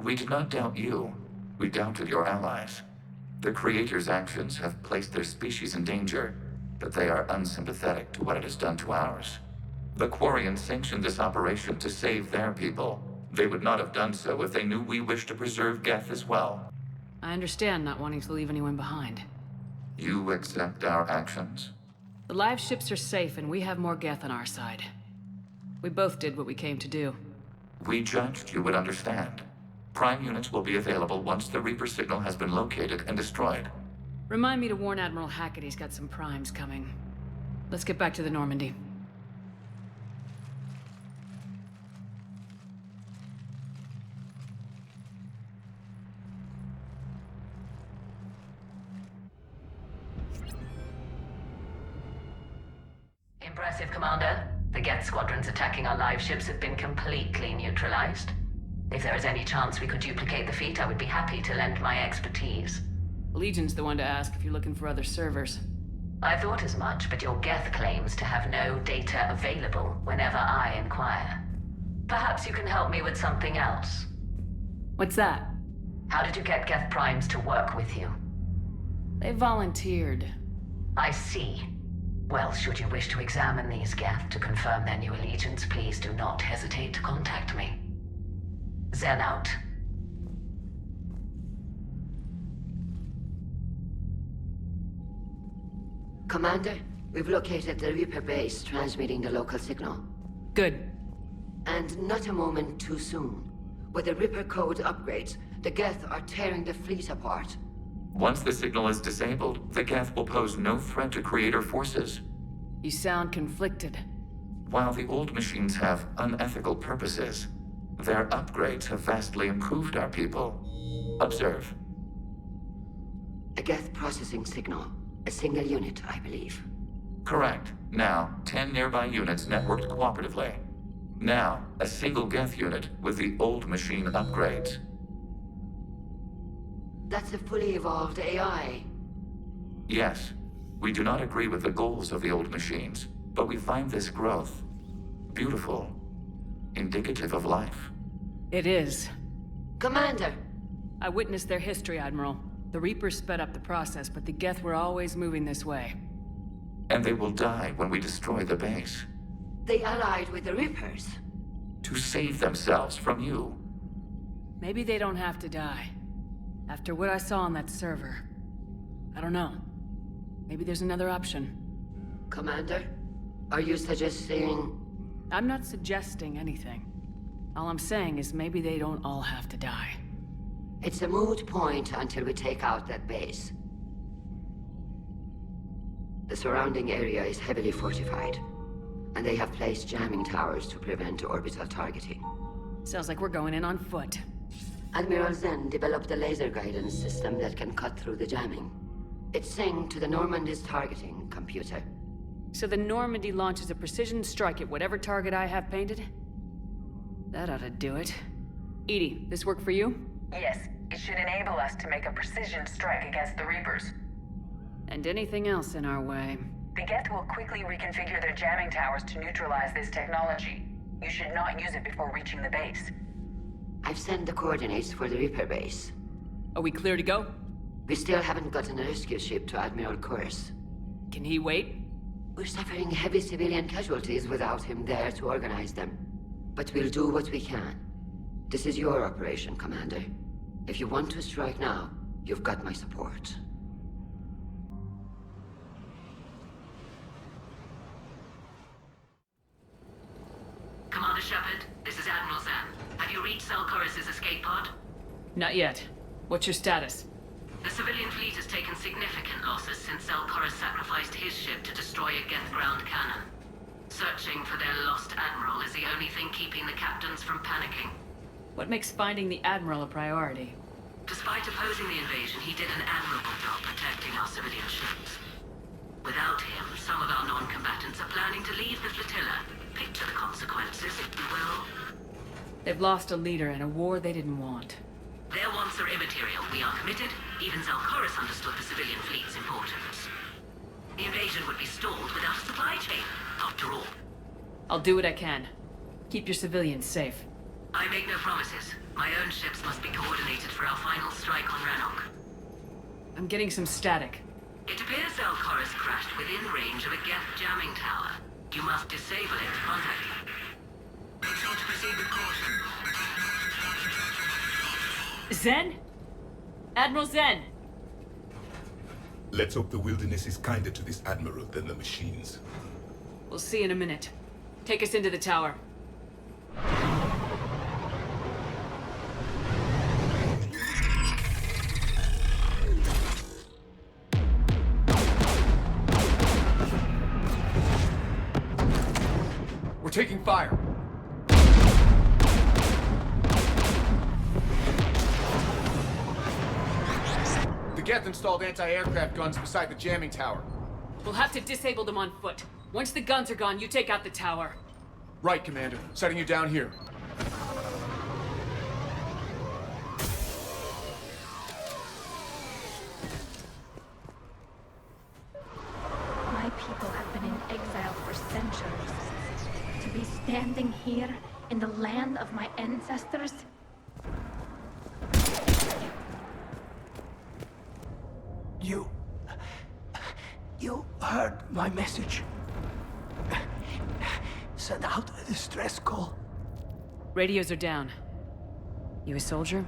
S13: We did not doubt you. We doubted your allies. The Creator's actions have placed their species in danger, but they are unsympathetic to what it has done to ours. The Quarian sanctioned this operation to save their people. They would not have done so if they knew we wished to preserve Geth as well.
S2: I understand not wanting to leave anyone behind.
S13: You accept our actions?
S2: The live ships are safe and we have more Geth on our side. We both did what we came to do.
S13: We judged you would understand. Prime units will be available once the Reaper signal has been located and destroyed.
S2: Remind me to warn Admiral Hackett he's got some primes coming. Let's get back to the Normandy.
S5: Impressive, Commander. The Geth squadrons attacking our live ships have been completely neutralized. If there is any chance we could duplicate the feat, I would be happy to lend my expertise.
S2: Legion's the one to ask if you're looking for other servers.
S5: I thought as much, but your Geth claims to have no data available whenever I inquire. Perhaps you can help me with something else.
S2: What's that?
S5: How did you get Geth primes to work with you?
S2: They volunteered.
S5: I see. Well, should you wish to examine these Geth to confirm their new allegiance, please do not hesitate to contact me. Zen out. Commander, we've located the Reaper base transmitting the local signal.
S2: Good.
S1: And not a moment too soon. With the Reaper code upgrades, the Geth are tearing the fleet apart.
S13: Once the signal is disabled, the Geth will pose no threat to Creator forces.
S2: You sound conflicted.
S13: While the old machines have unethical purposes, their upgrades have vastly improved our people. Observe.
S1: A Geth processing signal. A single unit, I believe.
S13: Correct. Now, 10 nearby units networked cooperatively. Now, a single Geth unit with the old machine upgrades.
S1: That's a fully evolved AI.
S13: Yes. We do not agree with the goals of the old machines, but we find this growth beautiful, indicative of life.
S2: It is.
S1: Commander!
S2: I witnessed their history, Admiral. The Reapers sped up the process, but the Geth were always moving this way.
S13: And they will die when we destroy the base.
S1: They allied with the Reapers.
S13: To save themselves from you.
S2: Maybe they don't have to die. After what I saw on that server. I don't know. Maybe there's another option.
S1: Commander, are you suggesting...
S2: I'm not suggesting anything. All I'm saying is maybe they don't all have to die.
S1: It's a moot point until we take out that base. The surrounding area is heavily fortified, and they have placed jamming towers to prevent orbital targeting.
S2: Sounds like we're going in on foot.
S1: Admiral Zen developed a laser guidance system that can cut through the jamming. It's synced to the Normandy's targeting computer.
S2: So the Normandy launches a precision strike at whatever target I have painted? That ought to do it. Edie, this work for you?
S5: Yes.
S17: It should enable us to make a precision strike against the Reapers.
S2: And anything else in our way.
S17: The Geth will quickly reconfigure their jamming towers to neutralize this technology. You should not use it before reaching the base.
S1: I've sent the coordinates for the Reaper base.
S2: Are we clear to go?
S1: We still haven't gotten a rescue ship to Admiral Kurz.
S2: Can he wait?
S1: We're suffering heavy civilian casualties without him there to organize them. But we'll do what we can. This is your operation, Commander. If you want to strike now, you've got my support.
S5: Commander Shepard, this is Admiral Zan. Have you reached Zelkorus' escape pod?
S2: Not yet. What's your status?
S5: The civilian fleet has taken significant losses since Zelkorus sacrificed his ship to destroy a Geth ground cannon. Searching for their lost admiral is the only thing keeping the captains from panicking.
S2: What makes finding the Admiral a priority?
S5: Despite opposing the invasion, he did an admirable job protecting our civilian ships. Without him, some of our non-combatants are planning to leave the flotilla. Picture the consequences, if you will.
S2: They've lost a leader in a war they didn't want.
S5: Their wants are immaterial. We are committed. Even Zelkorus understood the civilian fleet's importance. The invasion would be stalled without a supply chain, after all.
S2: I'll do what I can. Keep your civilians safe.
S5: I make no promises. My own ships must be coordinated for our final strike on Rannoch.
S2: I'm getting some static.
S5: It appears Zelkorus crashed within range of a Geth jamming tower. You must disable it to contact him. Make sure to proceed with caution.
S2: Zen? Admiral Zen!
S18: Let's hope the wilderness is kinder to this admiral than the machines.
S2: We'll see in a minute. Take us into the tower.
S7: We're taking fire. The Geth installed anti-aircraft guns beside the jamming tower.
S2: We'll have to disable them on foot. Once the guns are gone, you take out the tower.
S7: Right, Commander. Setting you down here.
S6: My people have been in exile for centuries. To be standing here in the land of my ancestors?
S19: You heard my message. Send out a distress call.
S2: Radios are down. You a soldier?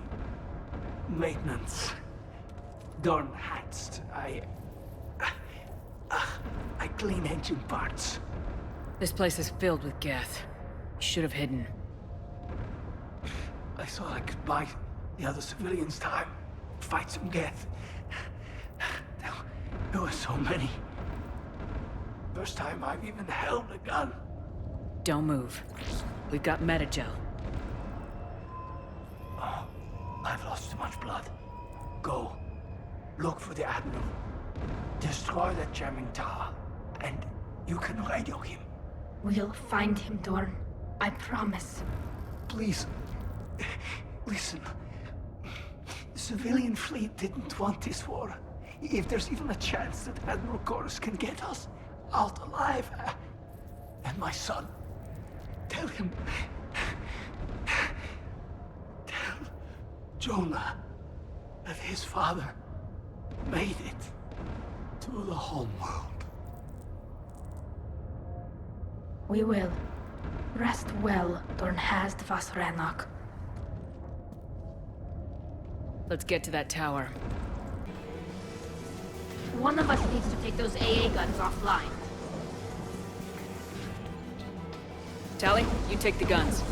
S19: Maintenance. Dorn Hatst. I clean engine parts.
S2: This place is filled with Geth. You should have hidden.
S19: I thought I could buy the other civilians time. Fight some Geth. There were so many. First time I've even held a gun.
S2: Don't move. We've got metagel.
S19: Oh, I've lost too much blood. Go. Look for the Admiral. Destroy that jamming tower. And you can radio him.
S6: We'll find him, Dorn. I promise.
S19: Please. Listen. The civilian fleet didn't want this war. If there's even a chance that Admiral Kurz can get us out alive, and my son, tell him, tell Jonah that his father made it to the homeworld.
S6: We will. Rest well, Dorn Hast vas Rannoch.
S2: Let's get to that tower.
S6: One of us needs to take those AA guns offline.
S2: Tally, you take the guns.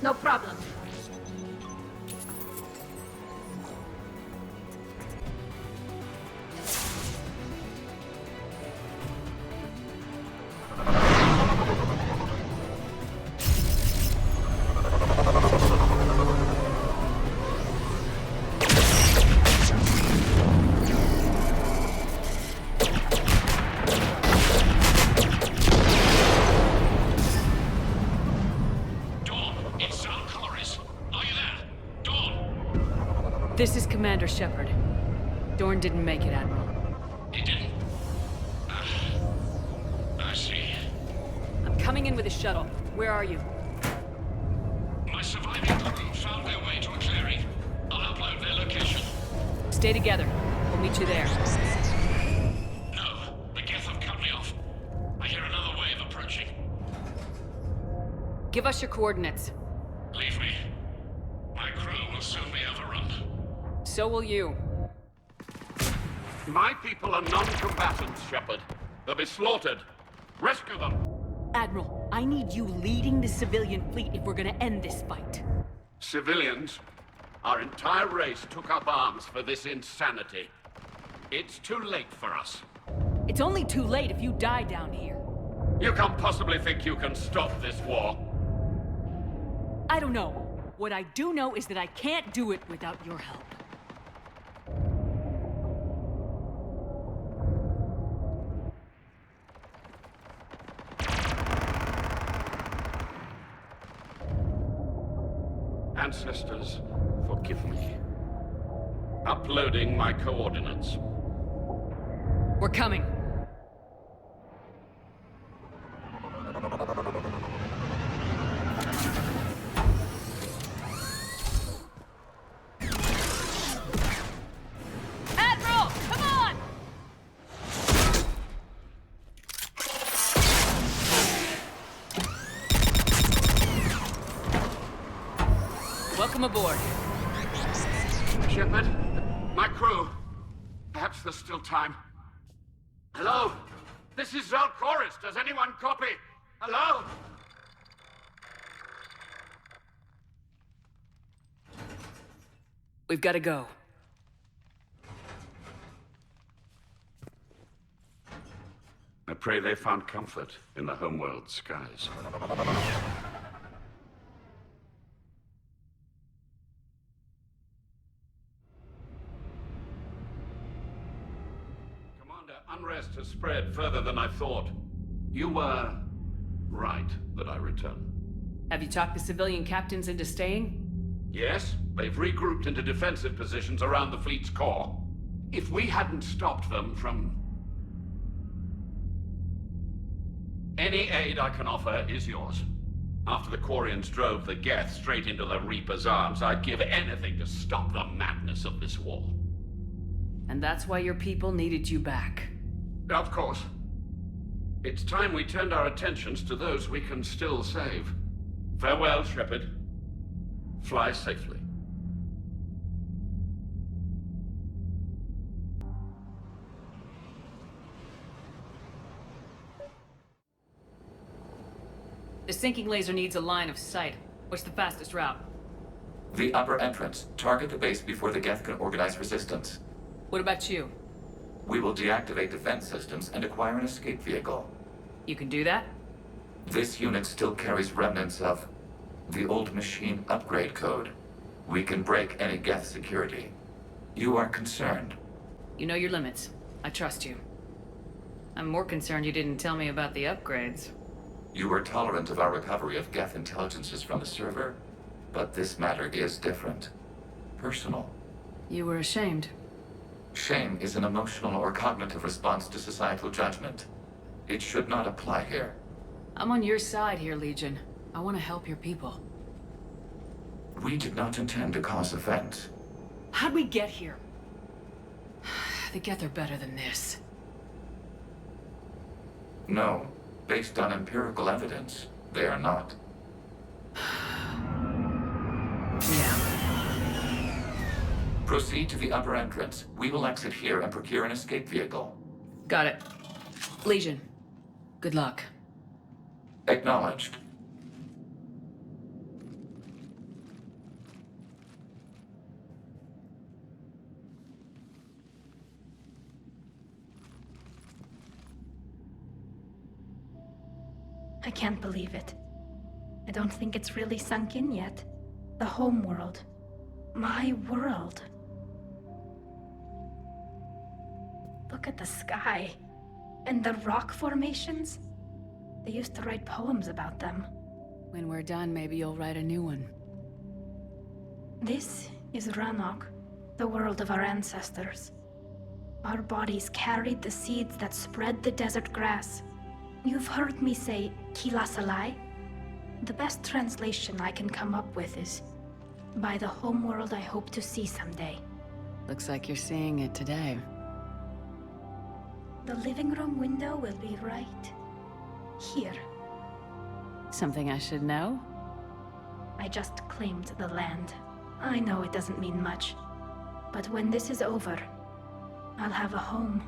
S6: No problem.
S4: Dawn, it's Zelkorus.
S2: This is Commander Shepard. Dorn didn't make it, Admiral.
S4: He didn't? I see.
S2: I'm coming in with a shuttle. Where are you?
S4: My surviving crew found their way to a clearing. I'll upload their location.
S2: Stay together. We'll meet you there.
S4: No, the Geth have cut me off. I hear another wave approaching.
S2: Give us your coordinates.
S4: Leave me. My crew will soon be overrun.
S2: So will you.
S4: My people are non-combatants, Shepard. They'll be slaughtered. Rescue them.
S2: Admiral, I need you leading the civilian fleet if we're gonna end this fight.
S4: Civilians? Our entire race took up arms for this insanity. It's too late for us.
S2: It's only too late if you die down here.
S4: You can't possibly think you can stop this war.
S2: I don't know. What I do know is that I can't do it without your help.
S4: Ancestors, forgive me. Uploading my coordinates.
S2: We're coming. Admiral, come on! Welcome aboard.
S4: Shepard, my crew. Perhaps there's still time. Hello? This is Zalcoris. Does anyone copy? Hello?
S2: We've got to go.
S4: I pray they found comfort in the homeworld skies. Commander, unrest has spread further than I thought. You were right that I return.
S2: Have you talked the civilian captains into staying?
S4: Yes, they've regrouped into defensive positions around the fleet's core. If we hadn't stopped them from... Any aid I can offer is yours. After the Quarians drove the Geth straight into the Reaper's arms, I'd give anything to stop the madness of this war.
S2: And that's why your people needed you back.
S4: Of course. It's time we turned our attentions to those we can still save. Farewell, Shepard. Fly safely.
S2: The sinking laser needs a line of sight. What's the fastest route?
S13: The upper entrance. Target the base before the Geth can organize resistance.
S2: What about you?
S13: We will deactivate defense systems and acquire an escape vehicle.
S2: You can do that?
S13: This unit still carries remnants of the old machine upgrade code. We can break any Geth security. You are concerned.
S2: You know your limits. I trust you. I'm more concerned you didn't tell me about the upgrades.
S13: You were tolerant of our recovery of Geth intelligences from the server, but this matter is different. Personal.
S2: You were ashamed.
S13: Shame is an emotional or cognitive response to societal judgment. It should not apply here.
S2: I'm on your side here, Legion. I want to help your people.
S13: We did not intend to cause offense.
S2: How'd we get here? The Geth are better than this.
S13: No. Based on empirical evidence, they are not.
S2: Yeah.
S13: Proceed to the upper entrance. We will exit here and procure an escape vehicle.
S2: Got it. Legion, good luck.
S13: Acknowledged.
S6: I can't believe it. I don't think it's really sunk in yet. The home world. My world. Look at the sky. And the rock formations. They used to write poems about them.
S2: When we're done, maybe you'll write a new one.
S6: This is Rannoch. The world of our ancestors. Our bodies carried the seeds that spread the desert grass. You've heard me say, Kilasalai? The best translation I can come up with is, by the homeworld I hope to see someday.
S2: Looks like you're seeing it today.
S6: The living room window will be right here.
S2: Something I should know?
S6: I just claimed the land. I know it doesn't mean much, but when this is over, I'll have a home.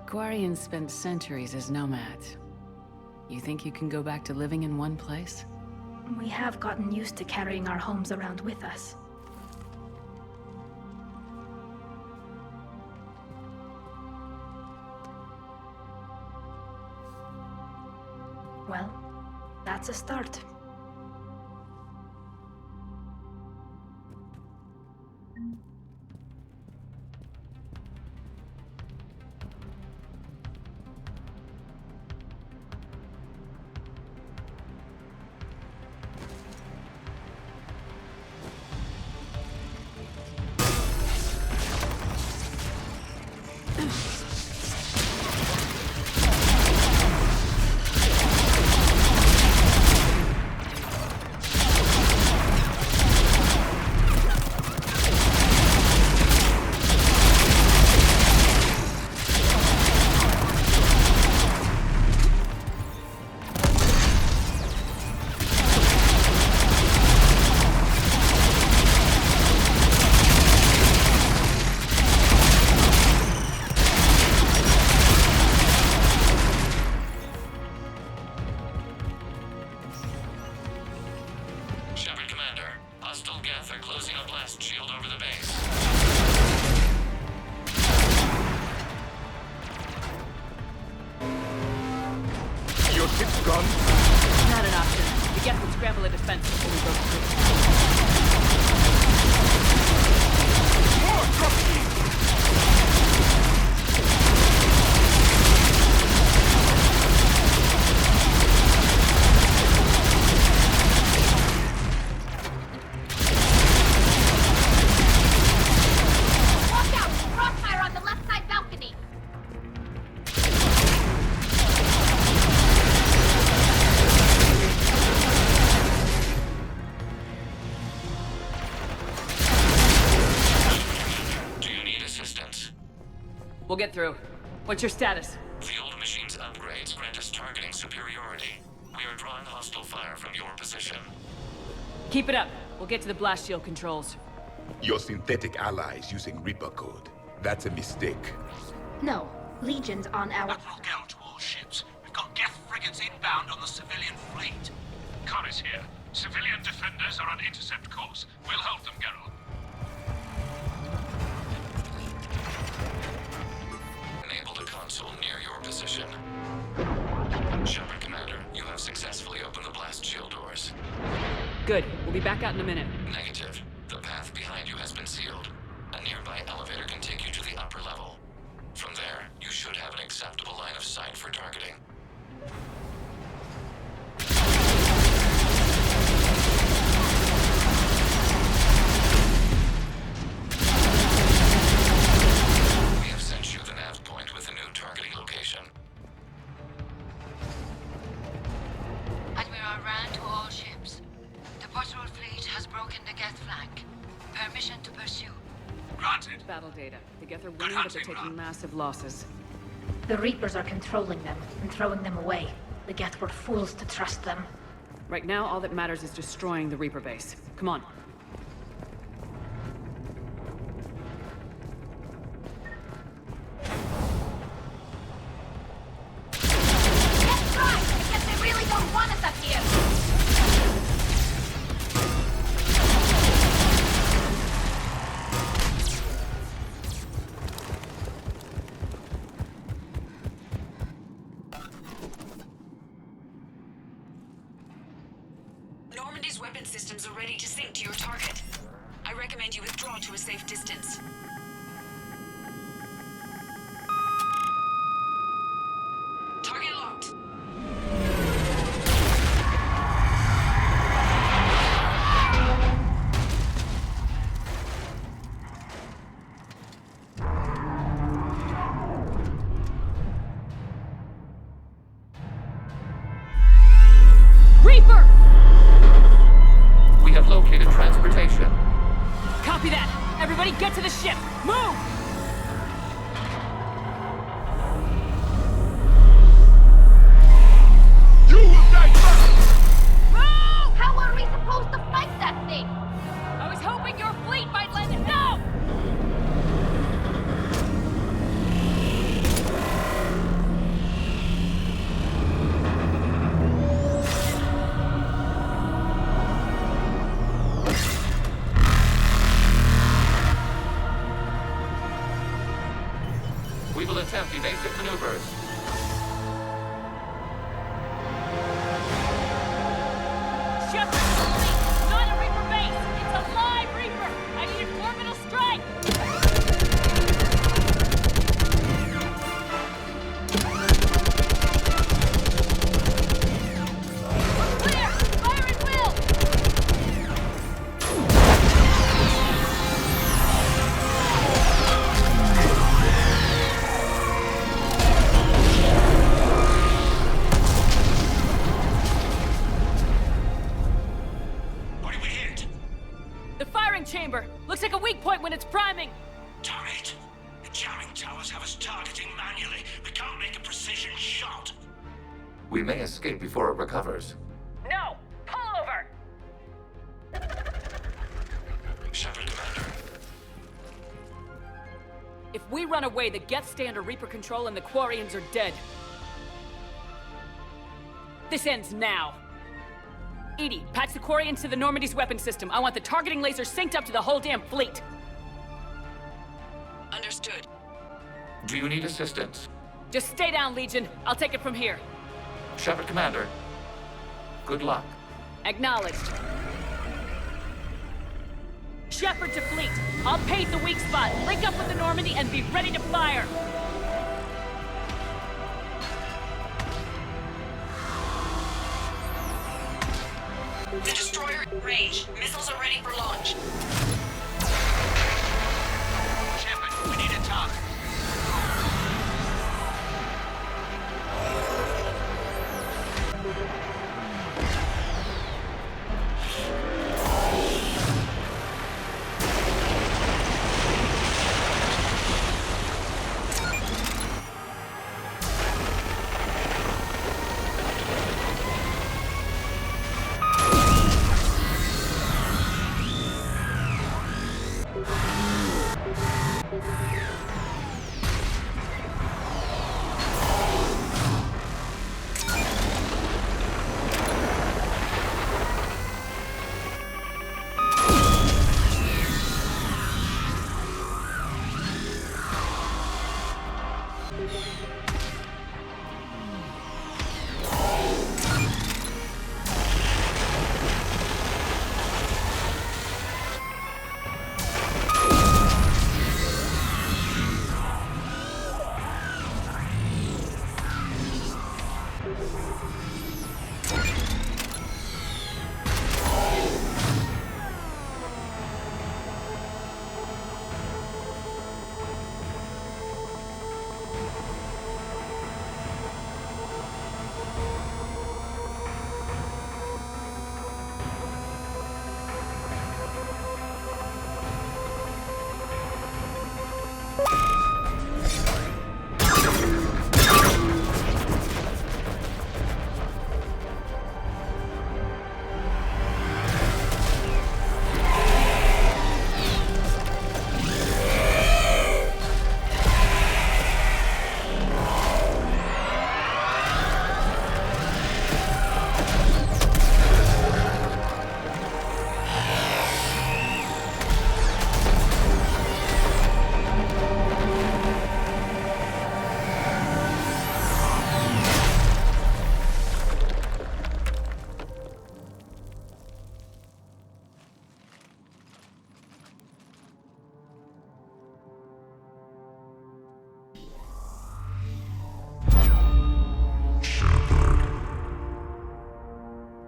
S2: Quarians spent centuries as nomads. You think you can go back to living in one place?
S6: We have gotten used to carrying our homes around with us. Well, that's a start.
S2: We'll get through. What's your status?
S13: The old machine's upgrades grant us targeting superiority. We are drawing hostile fire from your position.
S2: Keep it up. We'll get to the blast shield controls.
S18: Your synthetic allies using Reaper code. That's a mistake.
S6: No, Legion's on our...
S3: Admiral Geralt to all ships. We've got Geth frigates inbound on the civilian fleet.
S4: Khan is here. Civilian defenders are on intercept course. We'll hold them, Geralt.
S13: Enable the console near your position. Shepard Commander, you have successfully opened the blast shield doors.
S2: Good. We'll be back out in a minute.
S13: Negative. The path behind you has been sealed. A nearby elevator can take you to the upper level. From there, you should have an acceptable line of sight for targeting. We have sent you the nav point with a new targeting location.
S14: Admiral Rand to all ships. The patrol fleet has broken the Geth flank. Permission to pursue.
S3: Granted.
S2: Battle data. The Geth are winning, but they're taking massive losses.
S6: The Reapers are controlling them and throwing them away. The Geth were fools to trust them.
S2: Right now, all that matters is destroying the Reaper base. Come on.
S6: Let's try! I guess they really don't want us up here!
S17: Normandy's weapon systems are ready to sink to your target. I recommend you withdraw to a safe distance. Target locked.
S2: Shepard, it's not a Reaper base! It's a live Reaper! I need an orbital strike! We're clear! Fire at will!
S3: What do we hit?
S2: The firing chamber! Looks like a weak point when it's priming!
S3: Damn it! The jamming towers have us targeting manually. We can't make a precision shot.
S13: We may escape before it recovers.
S2: No! Pull over!
S3: Shepard, Commander.
S2: If we run away, the Geth stay under Reaper control and the Quarians are dead. This ends now. Edie, patch the Quarians to the Normandy's weapon system. I want the targeting laser synced up to the whole damn fleet.
S17: Understood.
S13: Do you need assistance?
S2: Just stay down, Legion. I'll take it from here.
S13: Shepard, Commander. Good luck.
S2: Acknowledged. Shepard to fleet. I'll pave the weak spot, link up with the Normandy, and be ready to fire.
S17: The destroyer in range. Missiles are ready for launch.
S3: Shepard, we need a talk.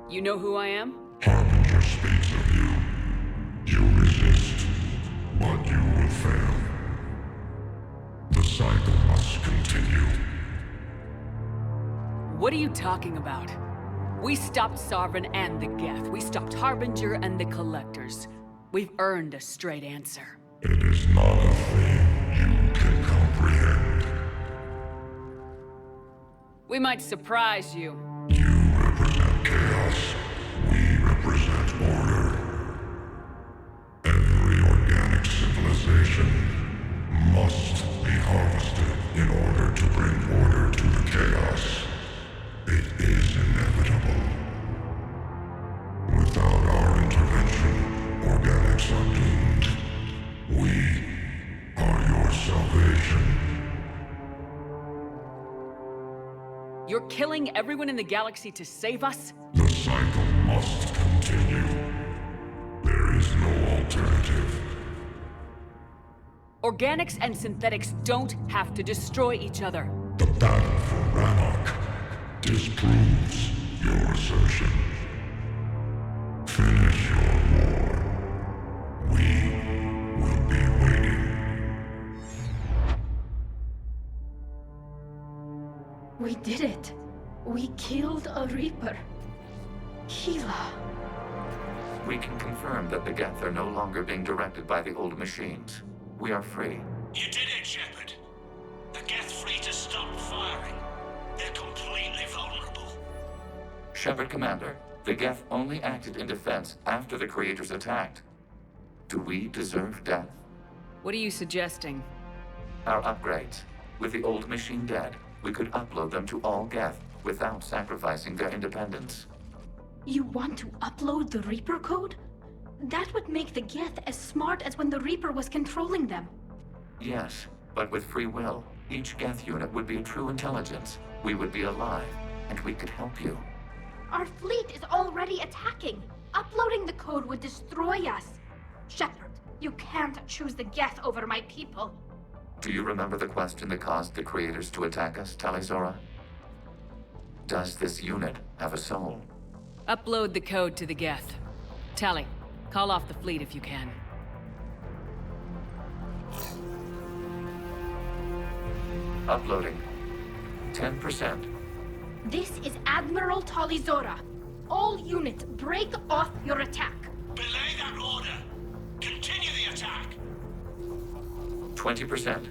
S2: You know who I am?
S15: Harbinger speaks of you. You resist, but you will fail. The cycle must continue.
S2: What are you talking about? We stopped Sovereign and the Geth. We stopped Harbinger and the Collectors. We've earned a straight answer.
S15: It is not a thing you can comprehend.
S2: We might surprise you.
S15: You represent chaos. We represent order. Every organic civilization must be harvested in order to bring order to the chaos. It is inevitable. Without our intervention, organics are doomed. We are your salvation.
S2: You're killing everyone in the galaxy to save us?
S15: The cycle must continue. continue. There is no alternative.
S2: Organics and synthetics don't have to destroy each other.
S15: The battle for Rannoch disproves your assertion. Finish your war. We will be waiting.
S6: We did it. We killed a Reaper. Keela.
S13: We can confirm that the Geth are no longer being directed by the old machines. We are free.
S3: You did it, Shepard. The Geth fleet has stopped firing. They're completely vulnerable.
S13: Shepard Commander, the Geth only acted in defense after the creators attacked. Do we deserve death?
S2: What are you suggesting?
S13: Our upgrades. With the old machine dead, we could upload them to all Geth without sacrificing their independence.
S6: You want to upload the Reaper code? That would make the Geth as smart as when the Reaper was controlling them.
S13: Yes, but with free will, each Geth unit would be a true intelligence. We would be alive, and we could help you.
S6: Our fleet is already attacking. Uploading the code would destroy us. Shepard, you can't choose the Geth over my people.
S13: Do you remember the question that caused the creators to attack us, Talizora? Does this unit have a soul?
S2: Upload the code to the Geth. Tally, call off the fleet if you can.
S13: Uploading. 10%.
S6: This is Admiral Talizora. All units, break off your attack.
S3: Belay that order. Continue the attack.
S13: 20%.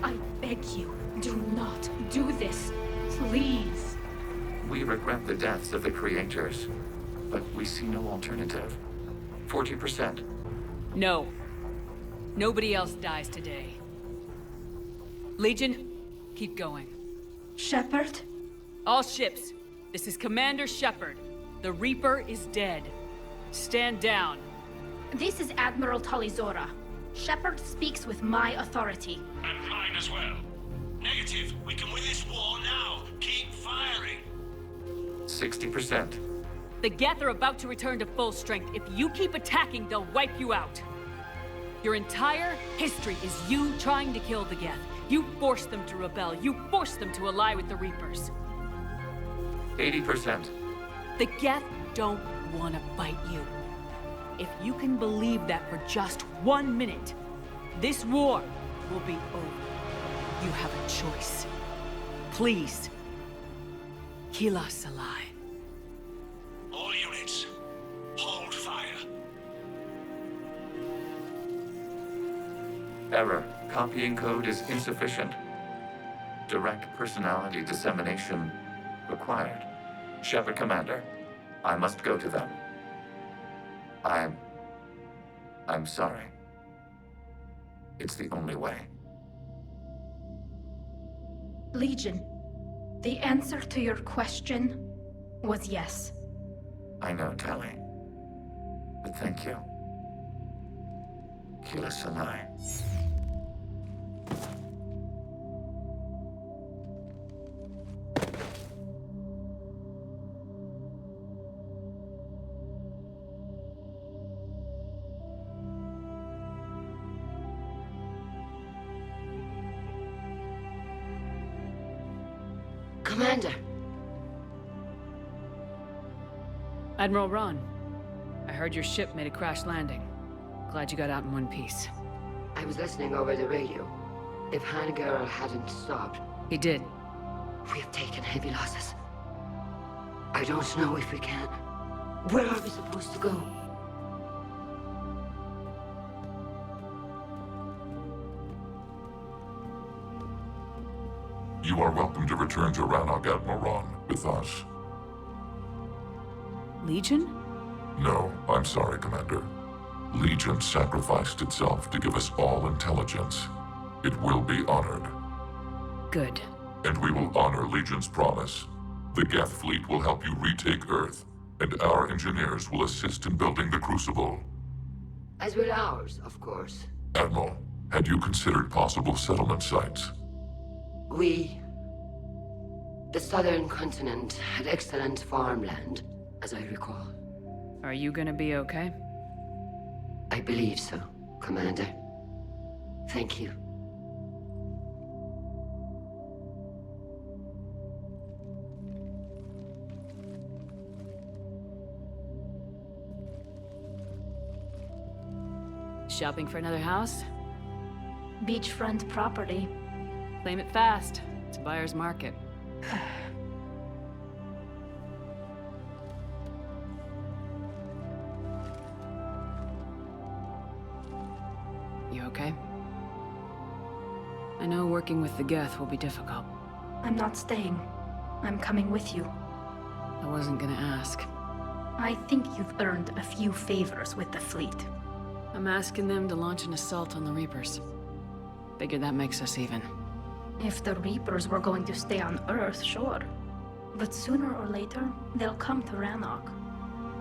S6: I beg you, do not do this. Please.
S13: We regret the deaths of the creators, but we see no alternative. 40%.
S2: No. Nobody else dies today. Legion, keep going.
S6: Shepard?
S2: All ships, this is Commander Shepard. The Reaper is dead. Stand down.
S6: This is Admiral Talizora. Shepard speaks with my authority.
S3: And mine as well. Negative. We can win this war now. Keep firing.
S13: 60%.
S2: The Geth are about to return to full strength. If you keep attacking, they'll wipe you out. Your entire history is you trying to kill the Geth. You forced them to rebel. You forced them to ally with the Reapers.
S13: 80%.
S2: The Geth don't want to fight you. If you can believe that for just 1 minute, this war will be over. You have a choice. Please, kill us alive.
S3: All units, hold fire.
S13: Error. Copying code is insufficient. Direct personality dissemination required. Shepard Commander, I must go to them. I'm sorry. It's the only way.
S6: Legion, the answer to your question was yes.
S13: I know, Tally. But thank you. Kill us alive.
S1: Commander.
S2: Admiral Ron, I heard your ship made a crash landing. Glad you got out in one piece.
S1: I was listening over the radio. If Hangirl hadn't stopped...
S2: He did.
S1: We have taken heavy losses. I don't know if we can. Where are we supposed to go?
S15: You are welcome to return to Rannoch, Admiral Ron, with us.
S2: Legion?
S15: No, I'm sorry, Commander. Legion sacrificed itself to give us all intelligence. It will be honored.
S2: Good.
S15: And we will honor Legion's promise. The Geth fleet will help you retake Earth, and our engineers will assist in building the Crucible.
S1: As will ours, of course.
S15: Admiral, had you considered possible settlement sites?
S1: The southern continent had excellent farmland, as I recall.
S2: Are you gonna be okay?
S1: I believe so, Commander. Thank you.
S2: Shopping for another house?
S6: Beachfront property.
S2: Claim it fast. It's a buyer's market. You okay? I know working with the Geth will be difficult.
S6: I'm not staying. I'm coming with you.
S2: I wasn't gonna ask.
S6: I think you've earned a few favors with the fleet.
S2: I'm asking them to launch an assault on the Reapers. Figure that makes us even.
S6: If the Reapers were going to stay on Earth, sure. But sooner or later, they'll come to Rannoch.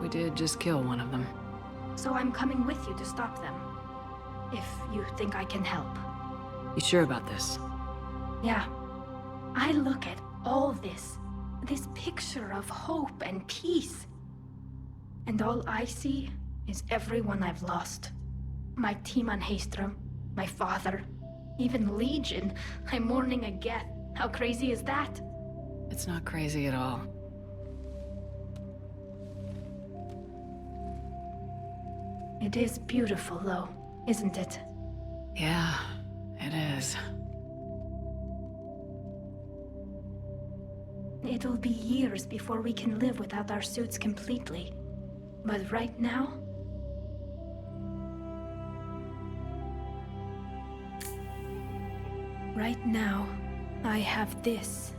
S2: We did just kill one of them.
S6: So I'm coming with you to stop them. If you think I can help.
S2: You sure about this?
S6: Yeah. I look at all this picture of hope and peace. And all I see is everyone I've lost. My team on Haestrom, my father, even Legion. I'm mourning a Geth. How crazy is that?
S2: It's not crazy at all.
S6: It is beautiful, though, isn't it?
S2: Yeah, it is.
S6: It'll be years before we can live without our suits completely. But right now... Right now, I have this.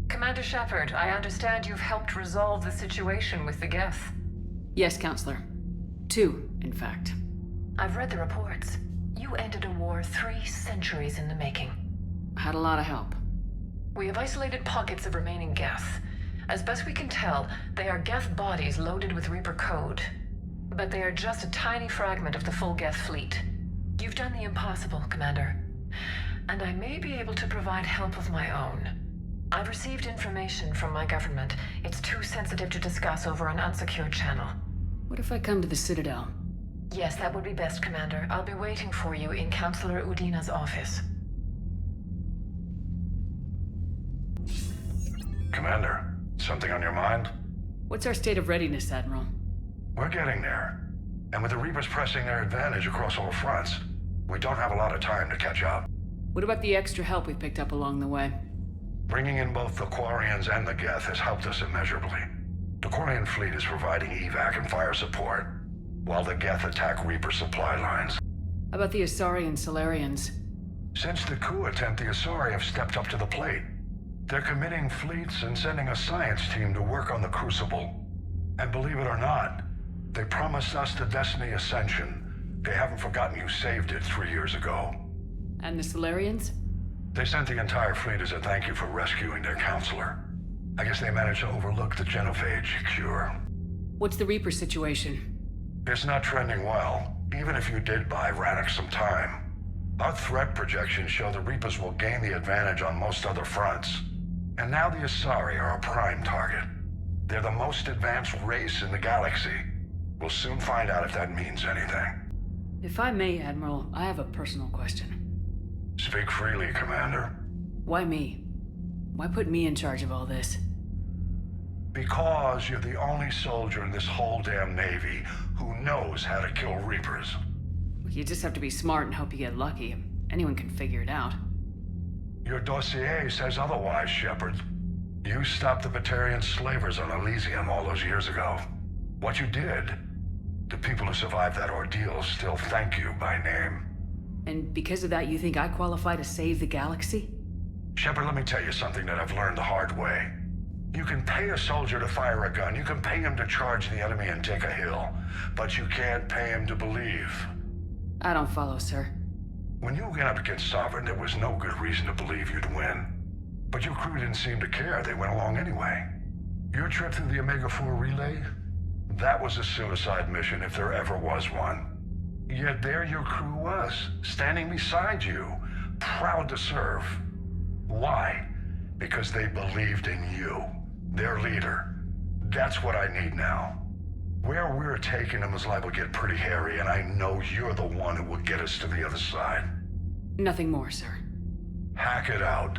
S17: Commander Shepard, I understand you've helped resolve the situation with the Geth.
S2: Yes, Counselor. 2, in fact.
S17: I've read the reports. You ended a war 3 centuries in the making.
S2: I had a lot of help.
S17: We have isolated pockets of remaining Geth. As best we can tell, they are Geth bodies loaded with Reaper code. But they are just a tiny fragment of the full Geth fleet. You've done the impossible, Commander. And I may be able to provide help of my own. I've received information from my government. It's too sensitive to discuss over an unsecured channel.
S2: What if I come to the Citadel?
S17: Yes, that would be best, Commander. I'll be waiting for you in Counselor Udina's office.
S15: Commander, something on your mind?
S2: What's our state of readiness, Admiral?
S15: We're getting there. And with the Reapers pressing their advantage across all fronts, we don't have a lot of time to catch up.
S2: What about the extra help we picked up along the way?
S15: Bringing in both the Quarians and the Geth has helped us immeasurably. The Quarian fleet is providing evac and fire support, while the Geth attack Reaper supply lines.
S2: How about the Asari and Solarians?
S15: Since the coup attempt, the Asari have stepped up to the plate. They're committing fleets and sending a science team to work on the Crucible. And believe it or not, they promised us the Destiny Ascension. They haven't forgotten you saved it 3 years ago.
S2: And the Solarians?
S15: They sent the entire fleet as a thank you for rescuing their counselor. I guess they managed to overlook the genophage cure.
S2: What's the Reaper situation?
S15: It's not trending well, even if you did buy Rannoch some time. Our threat projections show the Reapers will gain the advantage on most other fronts. And now the Asari are a prime target. They're the most advanced race in the galaxy. We'll soon find out if that means anything.
S2: If I may, Admiral, I have a personal question.
S15: Speak freely, Commander.
S2: Why me? Why put me in charge of all this?
S15: Because you're the only soldier in this whole damn Navy who knows how to kill Reapers.
S2: You just have to be smart and hope you get lucky. Anyone can figure it out.
S15: Your dossier says otherwise, Shepard. You stopped the Batarian slavers on Elysium all those years ago. What you did, the people who survived that ordeal still thank you by name.
S2: And because of that, you think I qualify to save the galaxy?
S15: Shepard, let me tell you something that I've learned the hard way. You can pay a soldier to fire a gun, you can pay him to charge the enemy and take a hill, but you can't pay him to believe.
S2: I don't follow, sir.
S15: When you went up against Sovereign, there was no good reason to believe you'd win. But your crew didn't seem to care. They went along anyway. Your trip through the Omega-4 relay? That was a suicide mission if there ever was one. Yet there your crew was, standing beside you, proud to serve. Why? Because they believed in you, their leader. That's what I need now. Where we're taking them is liable to get pretty hairy, and I know you're the one who will get us to the other side.
S8: Nothing more, sir.
S15: Hack it out.